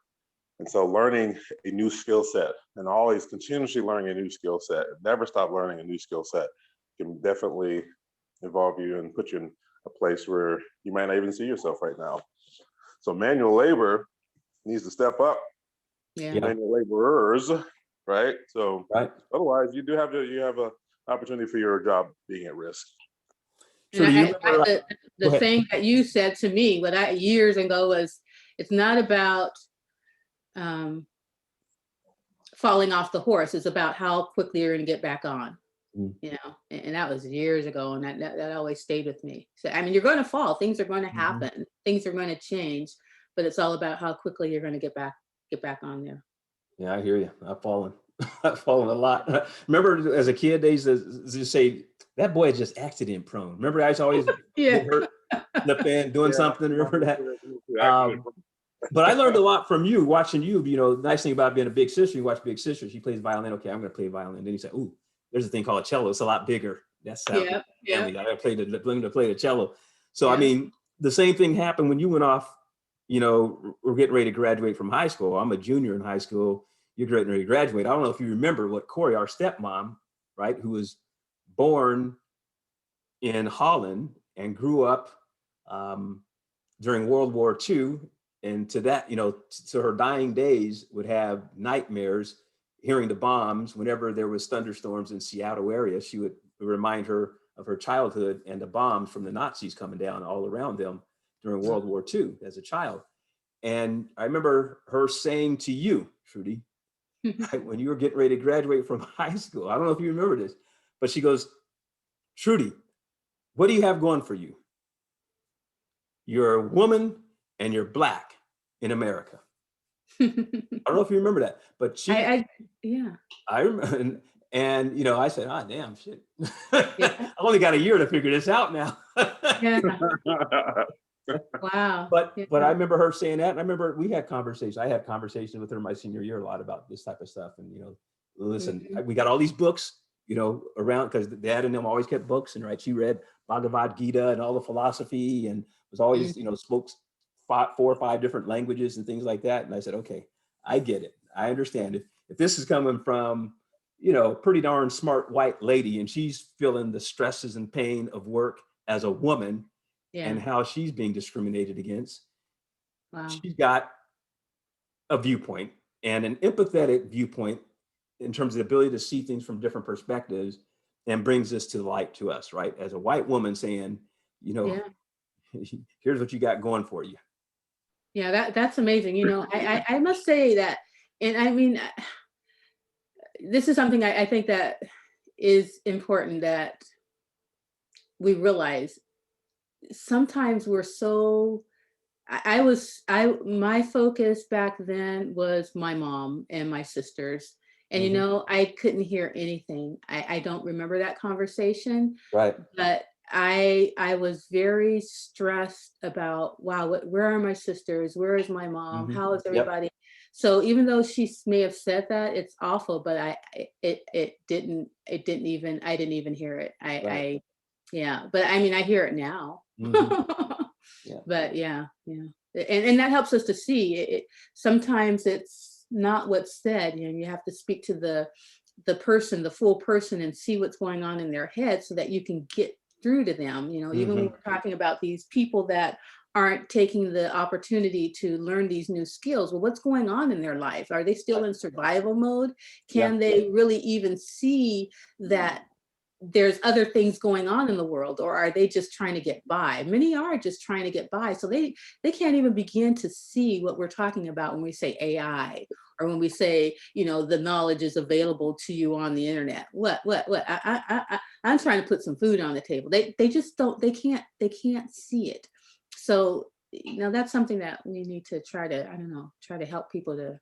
And so learning a new skill set and always continuously learning a new skill set, never stop learning a new skill set can definitely involve you and put you in a place where you might not even see yourself right now. So manual labor needs to step up. Yeah. Manual laborers, right? So Right. otherwise you have an opportunity for your job being at risk. Trudy, you remember, the thing that you said to me years ago was, it's not about falling off the horse. It's about how quickly you're going to get back on. And that was years ago, and that always stayed with me. So I mean, you're going to fall. Things are going to happen. Things are going to change, but it's all about how quickly you're going to get back on there. Yeah, I hear you. I've fallen. I've fallen a lot. Remember, as a kid, they used to say that boy is just accident prone. Remember, I used to always get hurt, slipping, doing something. Remember that? But I learned a lot from you, watching you. The nice thing about being a big sister, you watch Big Sister. She plays violin. Okay, I'm going to play violin. Then you say, "Ooh, there's a thing called a cello. It's a lot bigger." That's how family. I learned to play the cello. So I mean, the same thing happened when you went off. We're getting ready to graduate from high school. I'm a junior in high school. You're getting ready to graduate. I don't know if you remember what Corey, our stepmom, right, who was born in Holland and grew up during World War II. And to that, to her dying days, would have nightmares hearing the bombs. Whenever there was thunderstorms in Seattle area, she would remind her of her childhood and the bombs from the Nazis coming down all around them during World War II as a child. And I remember her saying to you, Trudy, right, when you were getting ready to graduate from high school, I don't know if you remember this, but she goes, Trudy, what do you have going for you? You're a woman and you're Black in America. I don't know if you remember that, but I remember, and I said, damn shit. I only got a year to figure this out now. Wow. But I remember her saying that, and I remember we had conversations. I had conversations with her my senior year a lot about this type of stuff. And listen, we got all these books, around, because Dad and them always kept books, and right, she read Bhagavad Gita and all the philosophy, and was always spoke 4 or 5 different languages and things like that. And I said, okay, I get it. I understand it. If this is coming from pretty darn smart white lady, and she's feeling the stresses and pain of work as a woman. And how she's being discriminated against. Wow. She's got a viewpoint, and an empathetic viewpoint in terms of the ability to see things from different perspectives, and brings this to light to us, right? As a white woman saying, here's what you got going for you. Yeah, that's amazing. I must say that, and I mean, this is something I think that is important that we realize. sometimes we're so, my focus back then was my mom and my sisters. And, you Mhm. know, I couldn't hear anything. I don't remember that conversation, Right. but I was very stressed about, wow, where are my sisters? Where is my mom? Mhm. How is Yep. everybody? So even though she may have said that, it's awful, but I didn't even hear it. Right. Yeah, but I mean, I hear it now. Mhm. Yeah. But yeah, yeah. And that helps us to see sometimes it's not what's said, you know, you have to speak to the person, the full person, and see what's going on in their head so that you can get through to them. You know, even when Mhm. we're talking about these people that aren't taking the opportunity to learn these new skills, well, what's going on in their life? Are they still in survival mode? Yeah. Can they really even see that there's other things going on in the world, or are they just trying to get by? Many are just trying to get by, so they can't even begin to see what we're talking about when we say AI, or when we say, you know, the knowledge is available to you on the internet. What I'm trying to put some food on the table. They just don't, they can't see it. So, you know, that's something that we need to try to, I don't know, try to help people to.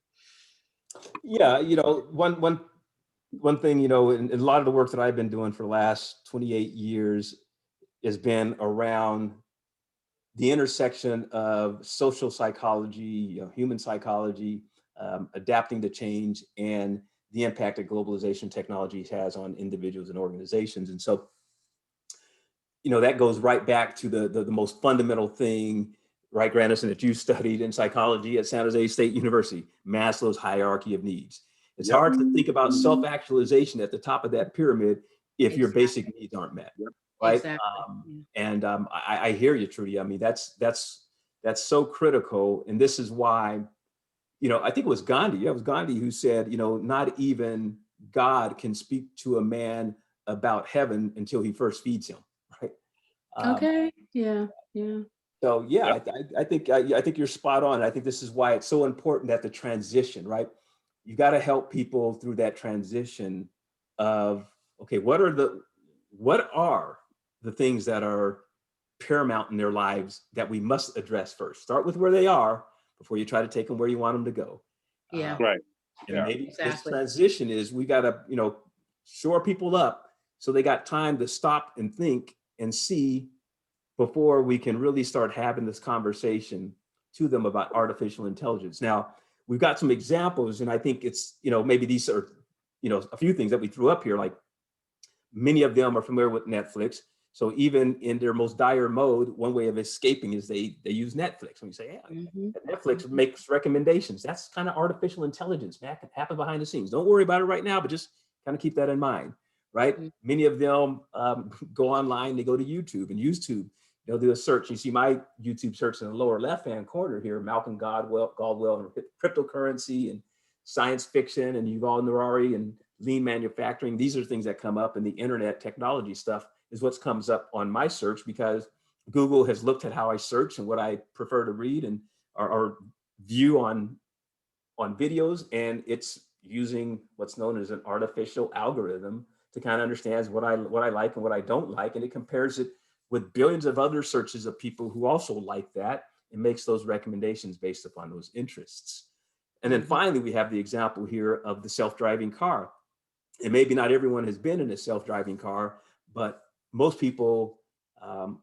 Yeah. You know, one thing, you know, in a lot of the work that I've been doing for the last 28 years has been around the intersection of social psychology, you know, human psychology, adapting to change, and the impact that globalization technology has on individuals and organizations. And so, you know, that goes right back to the most fundamental thing, right, Granison, that you studied in psychology at San Jose State University, Maslow's hierarchy of needs. It's Yep. hard to think about self-actualization at the top of that pyramid if your Exactly. basic needs aren't met, Yep. right? Exactly. Yeah. And I hear you, Trudy. I mean, that's so critical. And this is why, you know, I think it was Gandhi. Yeah, it was Gandhi who said, you know, not even God can speak to a man about heaven until he first feeds him, right? Um, Okay. Yeah. Yeah. so yeah, Yep. I think you're spot on. I think this is why it's so important that the transition, right? You got to help people through that transition of, okay, what are the things that are paramount in their lives that we must address first? Start with where they are before you try to take them where you want them to go. Yeah. Right. And Yeah. maybe this Exactly. transition is, we got to, you know, shore people up so they got time to stop and think and see before we can really start having this conversation to them about artificial intelligence. Now, we've got some examples, and I think it's, you know, maybe these are, you know, a few things that we threw up here, like many of them are familiar with Netflix. So even in their most dire mode, one way of escaping is they use Netflix. When you say, yeah, Mhm. Netflix makes recommendations, that's kind of artificial intelligence, that can happen behind the scenes. Don't worry about it right now, but just kind of keep that in mind, right? Mhm. Many of them go online, they go to YouTube, and YouTube, they'll do a search. You see my YouTube search in the lower left-hand corner here, Malcolm Gladwell and cryptocurrency and science fiction and Yuval Harari and lean manufacturing. These are things that come up, and the internet technology stuff is what comes up on my search, because Google has looked at how I search and what I prefer to read and or view on videos, and it's using what's known as an artificial algorithm to kind of understands what I like and what I don't like, and it compares it with billions of other searches of people who also like that, and makes those recommendations based upon those interests. And then Mhm. finally, we have the example here of the self-driving car. And maybe not everyone has been in a self-driving car, but most people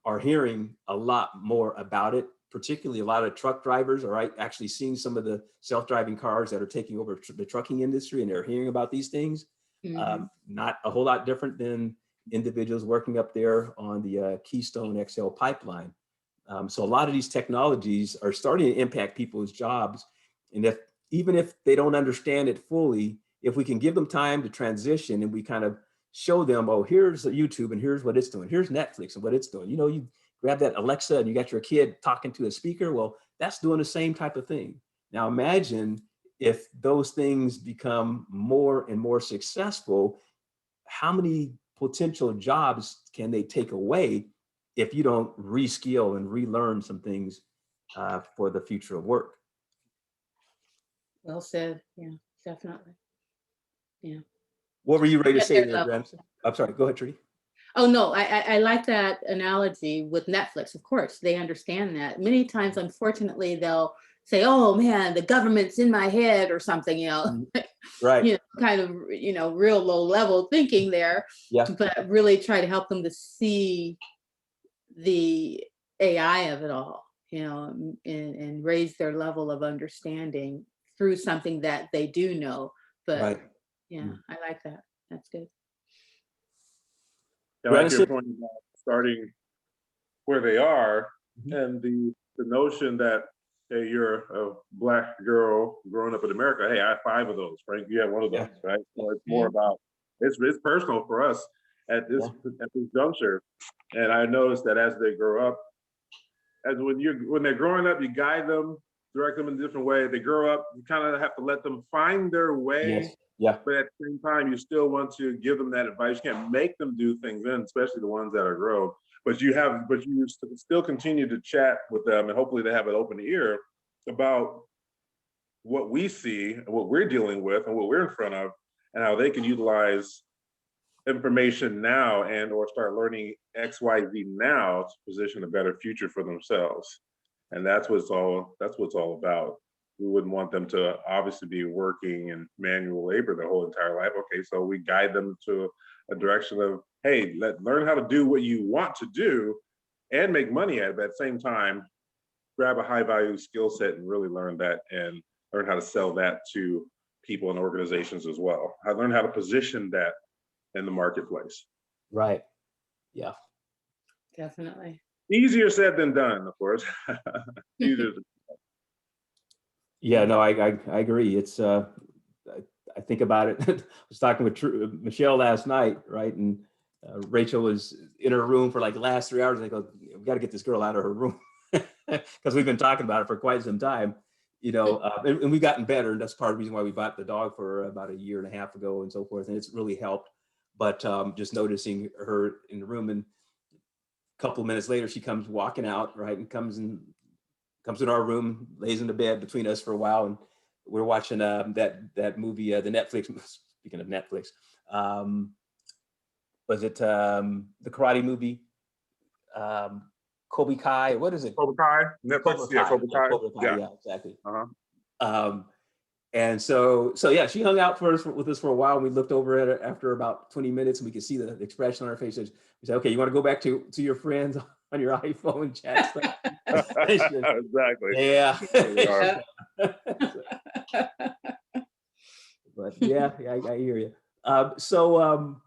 are hearing a lot more about it. Particularly, a lot of truck drivers are actually seeing some of the self-driving cars that are taking over the trucking industry, and they're hearing about these things. Mhm. Not a whole lot different than individuals working up there on the Keystone XL pipeline. So a lot of these technologies are starting to impact people's jobs, and if even if they don't understand it fully, if we can give them time to transition and we kind of show them, oh, here's YouTube and here's what it's doing, here's Netflix and what it's doing. You know, you grab that Alexa and you got your kid talking to a speaker. Well, that's doing the same type of thing. Now imagine if those things become more and more successful, how many potential jobs can they take away if you don't reskill and relearn some things for the future of work? Well said. Yeah, definitely. Yeah. What were you ready to At say their there, level. Granson? I'm sorry, go ahead, Trudy. Oh, no, I like that analogy with Netflix. Of course, they understand that. Many times, unfortunately, they'll say, oh man, the government's in my head or something, Right. kind of, real low level thinking there, Yeah. but really try to help them to see the AI of it all, and raise their level of understanding through something that they do know. But Right. yeah, I like that. That's good. I like your Granison? point about starting where they are, and the notion that, hey, you're a Black girl growing up in America. Hey, I have 5 of those, Frank. You have 1 of those, Yeah. right? So it's more about it's personal for us at this juncture. And I noticed that as they grow up, as when they're growing up, you guide them, direct them in a different way. They grow up, you kind of have to let them find their way. Yes. Yeah. But at the same time, you still want to give them that advice. You can't make them do things, and especially the ones that are grown. But you still continue to chat with them, and hopefully they have an open ear about what we see and what we're dealing with and what we're in front of, and how they can utilize information now and or start learning XYZ now to position a better future for themselves. And that's what it's all about. We wouldn't want them to obviously be working in manual labor their whole entire life. Okay, so we guide them to a direction of, hey, learn how to do what you want to do and make money at it, but at the same time, grab a high value skill set and really learn that and learn how to sell that to people and organizations as well. I learned how to position that in the marketplace. Right. Yeah. Definitely. Easier said than done, of course. Easier. Yeah, no, I agree. It's I think about it. I was talking with Michelle last night, right? And Rachel was in her room for like the last 3 hours. I go, we got to get this girl out of her room because we've been talking about it for quite some time, and we've gotten better. And that's part of the reason why we bought the dog for about 1.5 years ago and so forth. And it's really helped. But just noticing her in the room, and a couple of minutes later, she comes walking out, right, and comes in our room, lays in the bed between us for a while, and we're watching that movie, the Netflix. Speaking of Netflix, was it the karate movie, Kobe Kai? What is it? Cobra Kai, Netflix, Cobra Kai. yeah, Cobra Kai, Cobra Kai, yeah, exactly. Uh-huh. And so yeah, she hung out with us for a while. And we looked over at it after about 20 minutes, and we could see the expression on her face. We said, "Okay, you want to go back to your friends on your iPhone chat stuff?" Exactly. Yeah. Yeah. But yeah, I hear you. So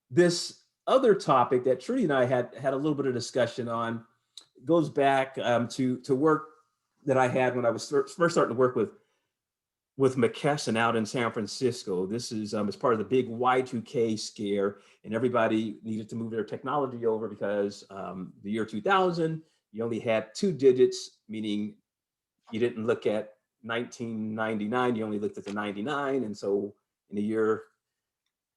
this other topic that Trudy and I had a little bit of discussion on goes back to work that I had when I was first starting to work with McKesson out in San Francisco. This is as part of the big Y2K scare, and everybody needed to move their technology over because the year 2000, you only had 2 digits, meaning you didn't look at 1999, you only looked at the 99. And so in the year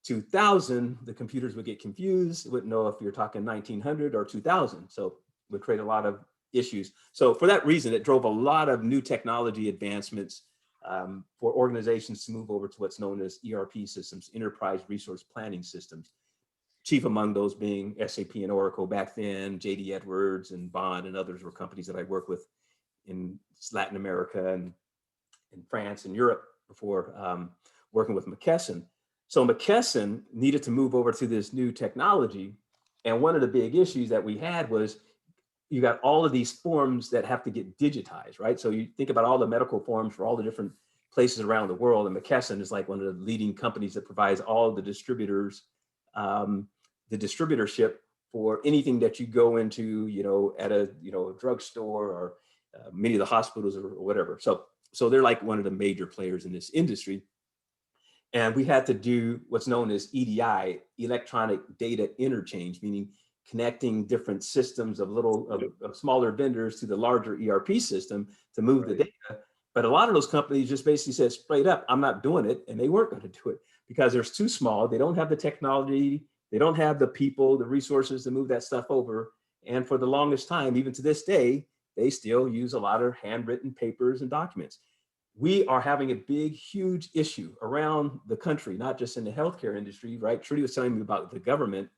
2000, the computers would get confused, wouldn't know if you're talking 1900 or 2000. So it would create a lot of issues. So for that reason, it drove a lot of new technology advancements for organizations to move over to what's known as ERP systems, enterprise resource planning systems. Chief among those being SAP and Oracle back then, JD Edwards and Bond and others were companies that I worked with in Latin America and in France and Europe before working with McKesson. So McKesson needed to move over to this new technology. And one of the big issues that we had was you got all of these forms that have to get digitized, right? So you think about all the medical forms for all the different places around the world, and McKesson is like one of the leading companies that provides all of the distributors, the distributorship for anything that you go into, at a drugstore or many of the hospitals or whatever. So they're like one of the major players in this industry. And we had to do what's known as EDI, electronic data interchange, meaning connecting different systems of smaller vendors to the larger ERP system to move the data. But a lot of those companies just basically said straight up, I'm not doing it. And they weren't going to do it because they're too small. They don't have the technology. They don't have the people, the resources to move that stuff over. And for the longest time, even to this day, they still use a lot of handwritten papers and documents. we are having a big, huge issue around the country, not just in the healthcare industry, right? Trudy was telling me about the government.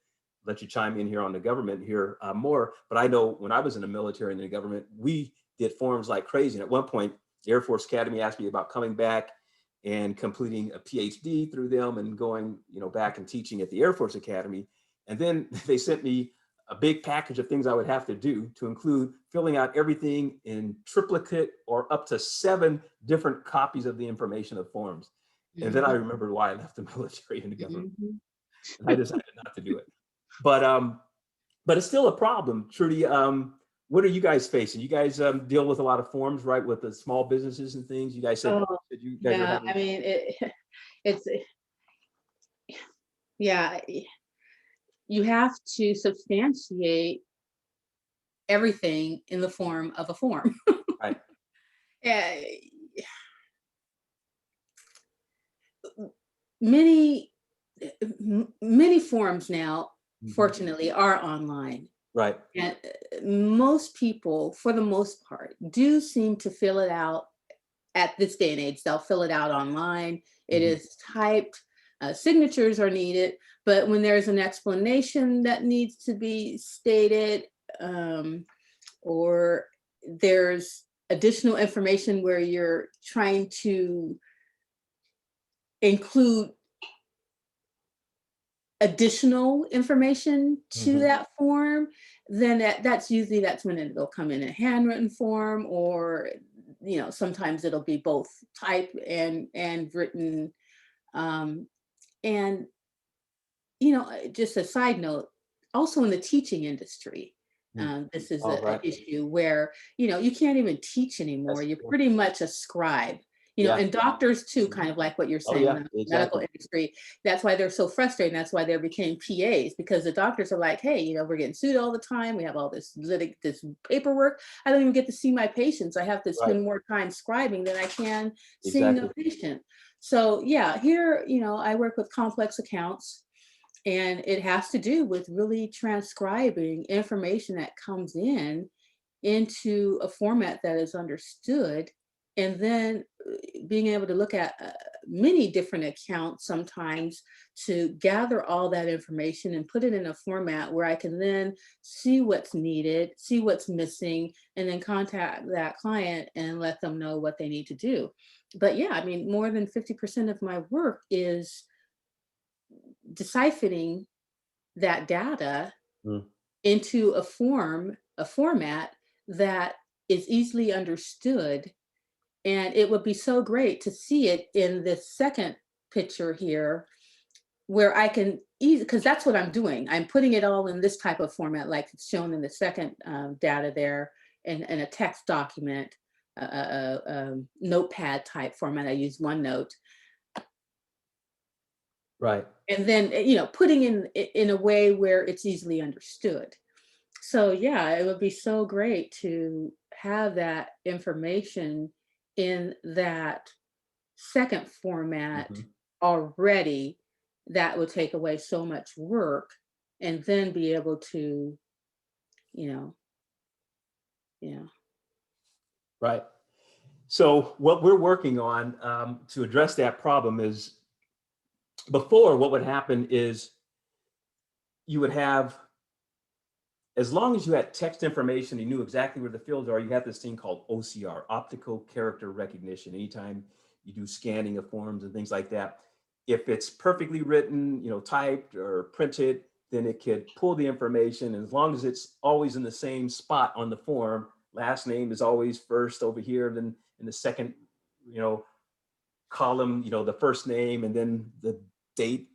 Let you chime in here on the government here more. But I know when I was in the military and in the government, we did forms like crazy. And at one point, the Air Force Academy asked me about coming back and completing a PhD through them and going, back and teaching at the Air Force Academy. And then they sent me a big package of things I would have to do, to include filling out everything in triplicate or up to 7 different copies of the information of forms. And then I remembered why I left the military and the government. And I decided not to do it. But it's still a problem. Trudy, what are you guys facing? You guys deal with a lot of forms, right? With the small businesses and things. You guys said Oh, that you guys are yeah, having. I mean, it's, yeah, you have to substantiate everything in the form of a form. Right. Yeah, many forms now, fortunately, are online. Right. And most people, for the most part, do seem to fill it out at this day and age. They'll fill it out online. It is typed. Signatures are needed, but when there's an explanation that needs to be stated, or there's additional information where you're trying to include additional information to that form, then that's when it'll come in a handwritten form, or sometimes it'll be both typed and written. And just a side note, also in the teaching industry, this is an issue where you can't even teach anymore. You're pretty much a scribe. And doctors too, kind of like what you're saying, in the medical industry. That's why they're so frustrated. That's why they became PAs, because the doctors are like, hey, we're getting sued all the time. We have all this paperwork. I don't even get to see my patients. I have to spend more time scribing than I can seeing a patient. So yeah, here, I work with complex accounts, and it has to do with really transcribing information that comes in into a format that is understood, and then being able to look at many different accounts sometimes to gather all that information and put it in a format where I can then see what's needed, see what's missing, and then contact that client and let them know what they need to do. But yeah, I mean, more than 50% of my work is deciphering that data into a format that is easily understood. And it would be so great to see it in this second picture here, where I can because that's what I'm doing. I'm putting it all in this type of format, like it's shown in the second data there, in a text document, notepad type format. I use OneNote. Right. And then, putting in a way where it's easily understood. So yeah, it would be so great to have that information in that second format already. That would take away so much work, and then be able to, Right. So what we're working on to address that problem is, before, what would happen is you would have, as long as you had text information, you knew exactly where the fields are, you had this thing called OCR, optical character recognition. Anytime you do scanning of forms and things like that, if it's perfectly written, typed or printed, then it could pull the information. And as long as it's always in the same spot on the form, last name is always first over here, then in the second, column, the first name, and then the date,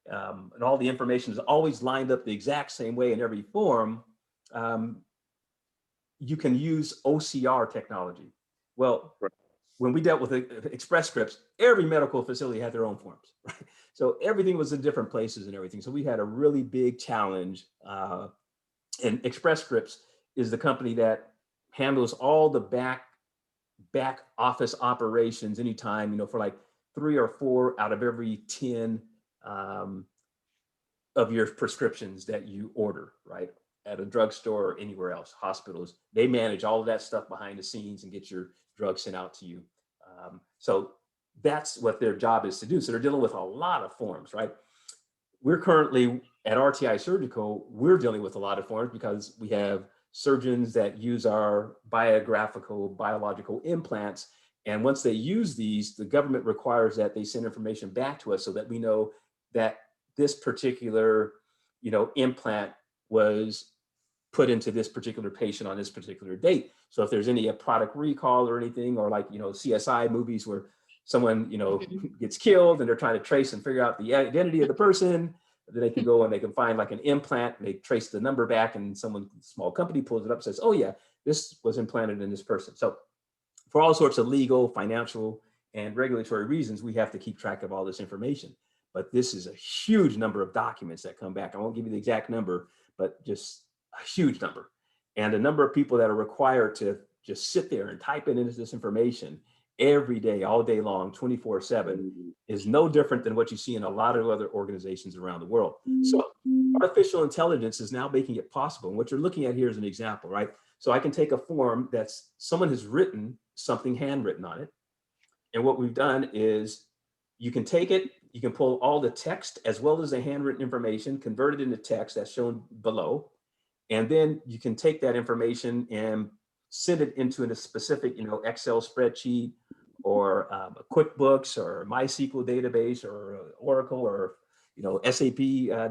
and all the information is always lined up the exact same way in every form, you can use OCR technology. Well, when we dealt with Express Scripts, every medical facility had their own forms, right? So everything was in different places and everything. So we had a really big challenge. And Express Scripts is the company that handles all the back office operations anytime, for like 3 or 4 out of every 10 of your prescriptions that you order, right? At a drugstore or anywhere else, hospitals, they manage all of that stuff behind the scenes and get your drugs sent out to you. So that's what their job is to do. So they're dealing with a lot of forms, right? We're currently at RTI Surgical, we're dealing with a lot of forms because we have surgeons that use our biological implants. And once they use these, the government requires that they send information back to us so that we know that this particular, implant was put into this particular patient on this particular date. So if there's any product recall or anything, or like, CSI movies where someone, gets killed and they're trying to trace and figure out the identity of the person, then they can go and they can find like an implant, and they trace the number back, and small company pulls it up and says, oh yeah, this was implanted in this person. So for all sorts of legal, financial, and regulatory reasons, we have to keep track of all this information. But this is a huge number of documents that come back. I won't give you the exact number, but just a huge number. And the number of people that are required to just sit there and type it into this information every day, all day long, 24/7, is no different than what you see in a lot of other organizations around the world. So artificial intelligence is now making it possible. And what you're looking at here is an example, right? So I can take a form that's someone has written something handwritten on it. And what we've done is you can take it, you can pull all the text as well as the handwritten information, convert it into text that's shown below. And then you can take that information and send it into a specific, Excel spreadsheet or a QuickBooks or MySQL database or Oracle or, SAP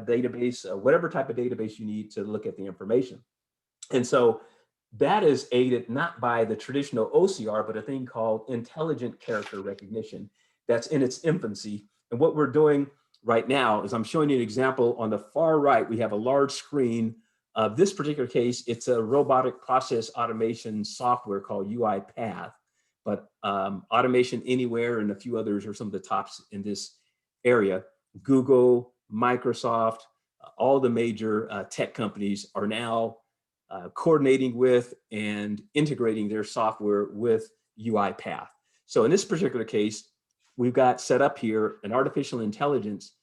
database, whatever type of database you need to look at the information. And so that is aided not by the traditional OCR, but a thing called intelligent character recognition that's in its infancy. And what we're doing right now is I'm showing you an example. On the far right, we have a large screen. This particular case, it's a robotic process automation software called UiPath, but Automation Anywhere and a few others are some of the tops in this area. Google, Microsoft, all the major tech companies are now coordinating with and integrating their software with UiPath. So in this particular case, we've got set up here an artificial intelligence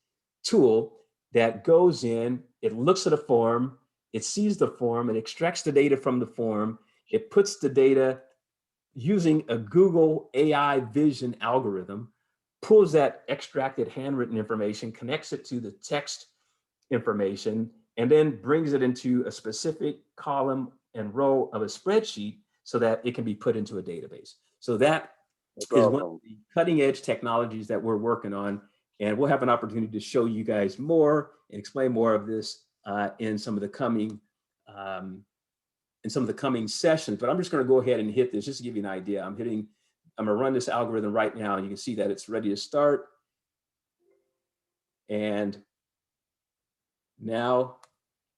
tool that goes in, it looks at a form, it sees the form, it extracts the data from the form, it puts the data using a Google AI vision algorithm, pulls that extracted handwritten information, connects it to the text information, and then brings it into a specific column and row of a spreadsheet so that it can be put into a database. So that is one of the cutting edge technologies that we're working on. And we'll have an opportunity to show you guys more and explain more of this in some of the coming sessions. But I'm just going to go ahead and hit this just to give you an idea. I'm going to run this algorithm right now, and you can see that it's ready to start. And now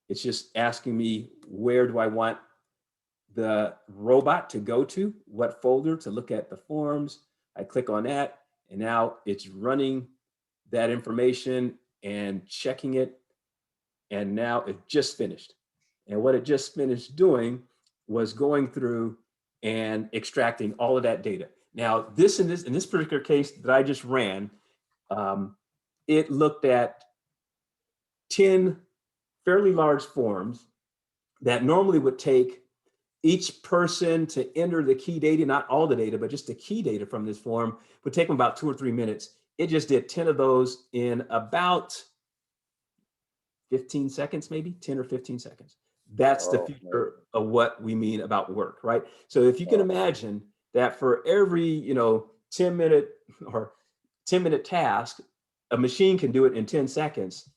it's just asking me, where do I want the robot to go to, what folder to look at the forms. I click on that, and now it's running that information and checking it. And now it just finished. And what it just finished doing was going through and extracting all of that data. Now, in this particular case that I just ran, it looked at 10 fairly large forms that normally would take each person to enter the key data, not all the data, but just the key data from this form, would take them about 2 or 3 minutes. It just did 10 of those in about 15 seconds, maybe 10 or 15 seconds. That's the future of what we mean about work, right? So if you can imagine that for every 10-minute or 10-minute task, a machine can do it in 10 seconds,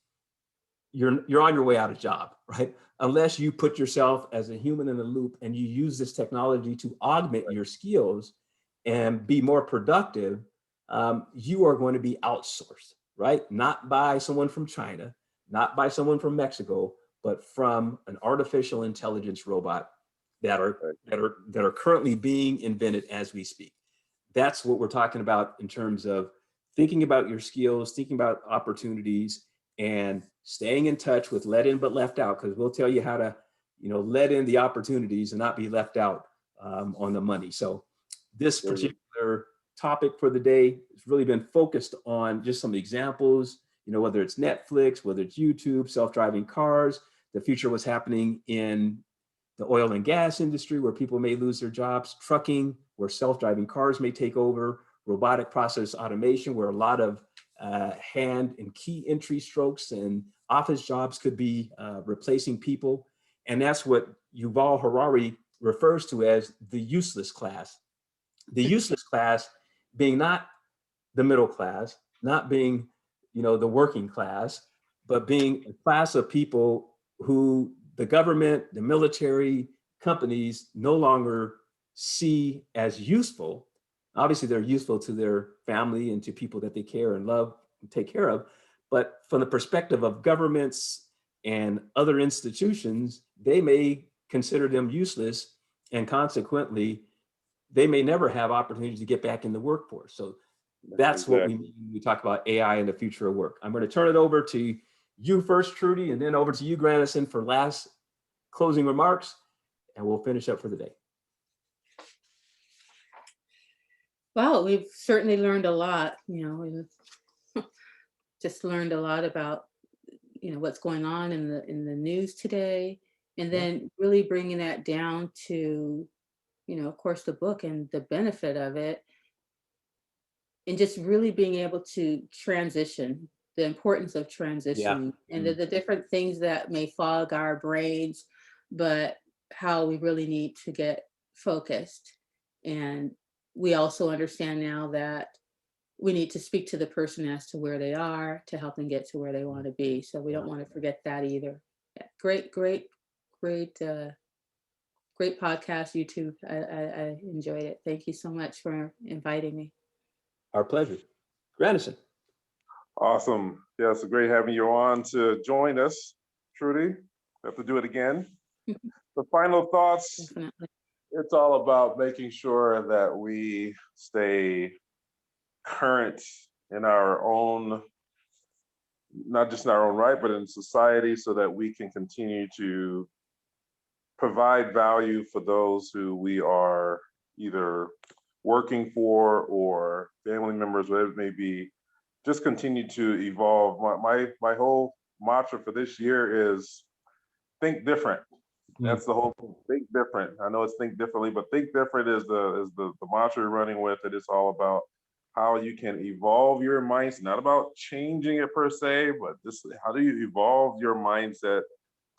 you're on your way out of job, right? Unless you put yourself as a human in the loop and you use this technology to augment your skills and be more productive, you are going to be outsourced, right? Not by someone from China, not by someone from Mexico, but from an artificial intelligence robot that are currently being invented as we speak. That's what we're talking about in terms of thinking about your skills, thinking about opportunities, and staying in touch with let in but left out, because we'll tell you how to let in the opportunities and not be left out on the money. So this particular topic for the day has really been focused on just some examples, whether it's Netflix, whether it's YouTube, self-driving cars, the future what's happening in the oil and gas industry where people may lose their jobs, trucking, where self-driving cars may take over, robotic process automation, where a lot of hand and key entry strokes and office jobs could be replacing people. And that's what Yuval Harari refers to as the useless class. The useless class being not the middle class, not being, the working class, but being a class of people who the government, the military, companies no longer see as useful. Obviously, they're useful to their family and to people that they care and love and take care of. But from the perspective of governments and other institutions, they may consider them useless, and consequently, they may never have opportunities to get back in the workforce. So that's what we mean when we talk about AI and the future of work. I'm going to turn it over to you first, Trudy, and then over to you, Granison, for last closing remarks, and we'll finish up for the day. Well, we've certainly learned a lot, we've just learned a lot about, what's going on in the news today, and then really bringing that down to, of course, the book and the benefit of it, and just really being able to transition, the importance of transition, and the different things that may fog our brains, but how we really need to get focused. And we also understand now that we need to speak to the person as to where they are to help them get to where they want to be. So we don't want to forget that either. Yeah, great podcast, YouTube. I enjoyed it. Thank you so much for inviting me. Our pleasure. Granison. Awesome. Yeah, it's great having you on to join us, Trudy. We have to do it again. The final thoughts. Definitely. It's all about making sure that we stay current in our own, not just in our own right, but in society, so that we can continue to provide value for those who we are either working for or family members, whatever it may be. Just continue to evolve. My whole mantra for this year is think different. That's the whole thing. Think different. I know it's think differently, but think different is the mantra you're running with. It is all about how you can evolve your mindset, not about changing it per se, but just how do you evolve your mindset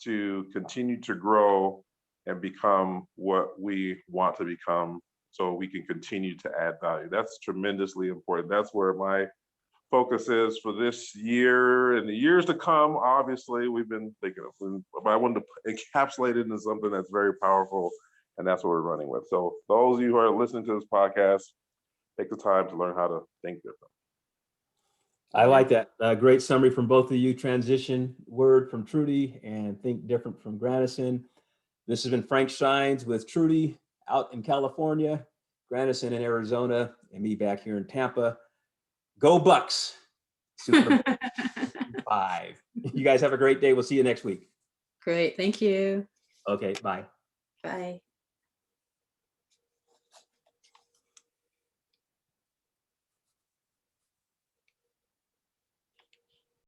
to continue to grow and become what we want to become, so we can continue to add value. That's tremendously important. That's where my focus is for this year and the years to come. Obviously, we've been thinking of, but I wanted to encapsulate it into something that's very powerful, and that's what we're running with. So those of you who are listening to this podcast, take the time to learn how to think different. I like that. Great summary from both of you. Transition word from Trudy and think different from Granison. This has been Frank Shines with Trudy out in California, Granison in Arizona, and me back here in Tampa. Go Bucks. Super Bowl 5. You guys have a great day. We'll see you next week. Great. Thank you. Okay, bye. Bye.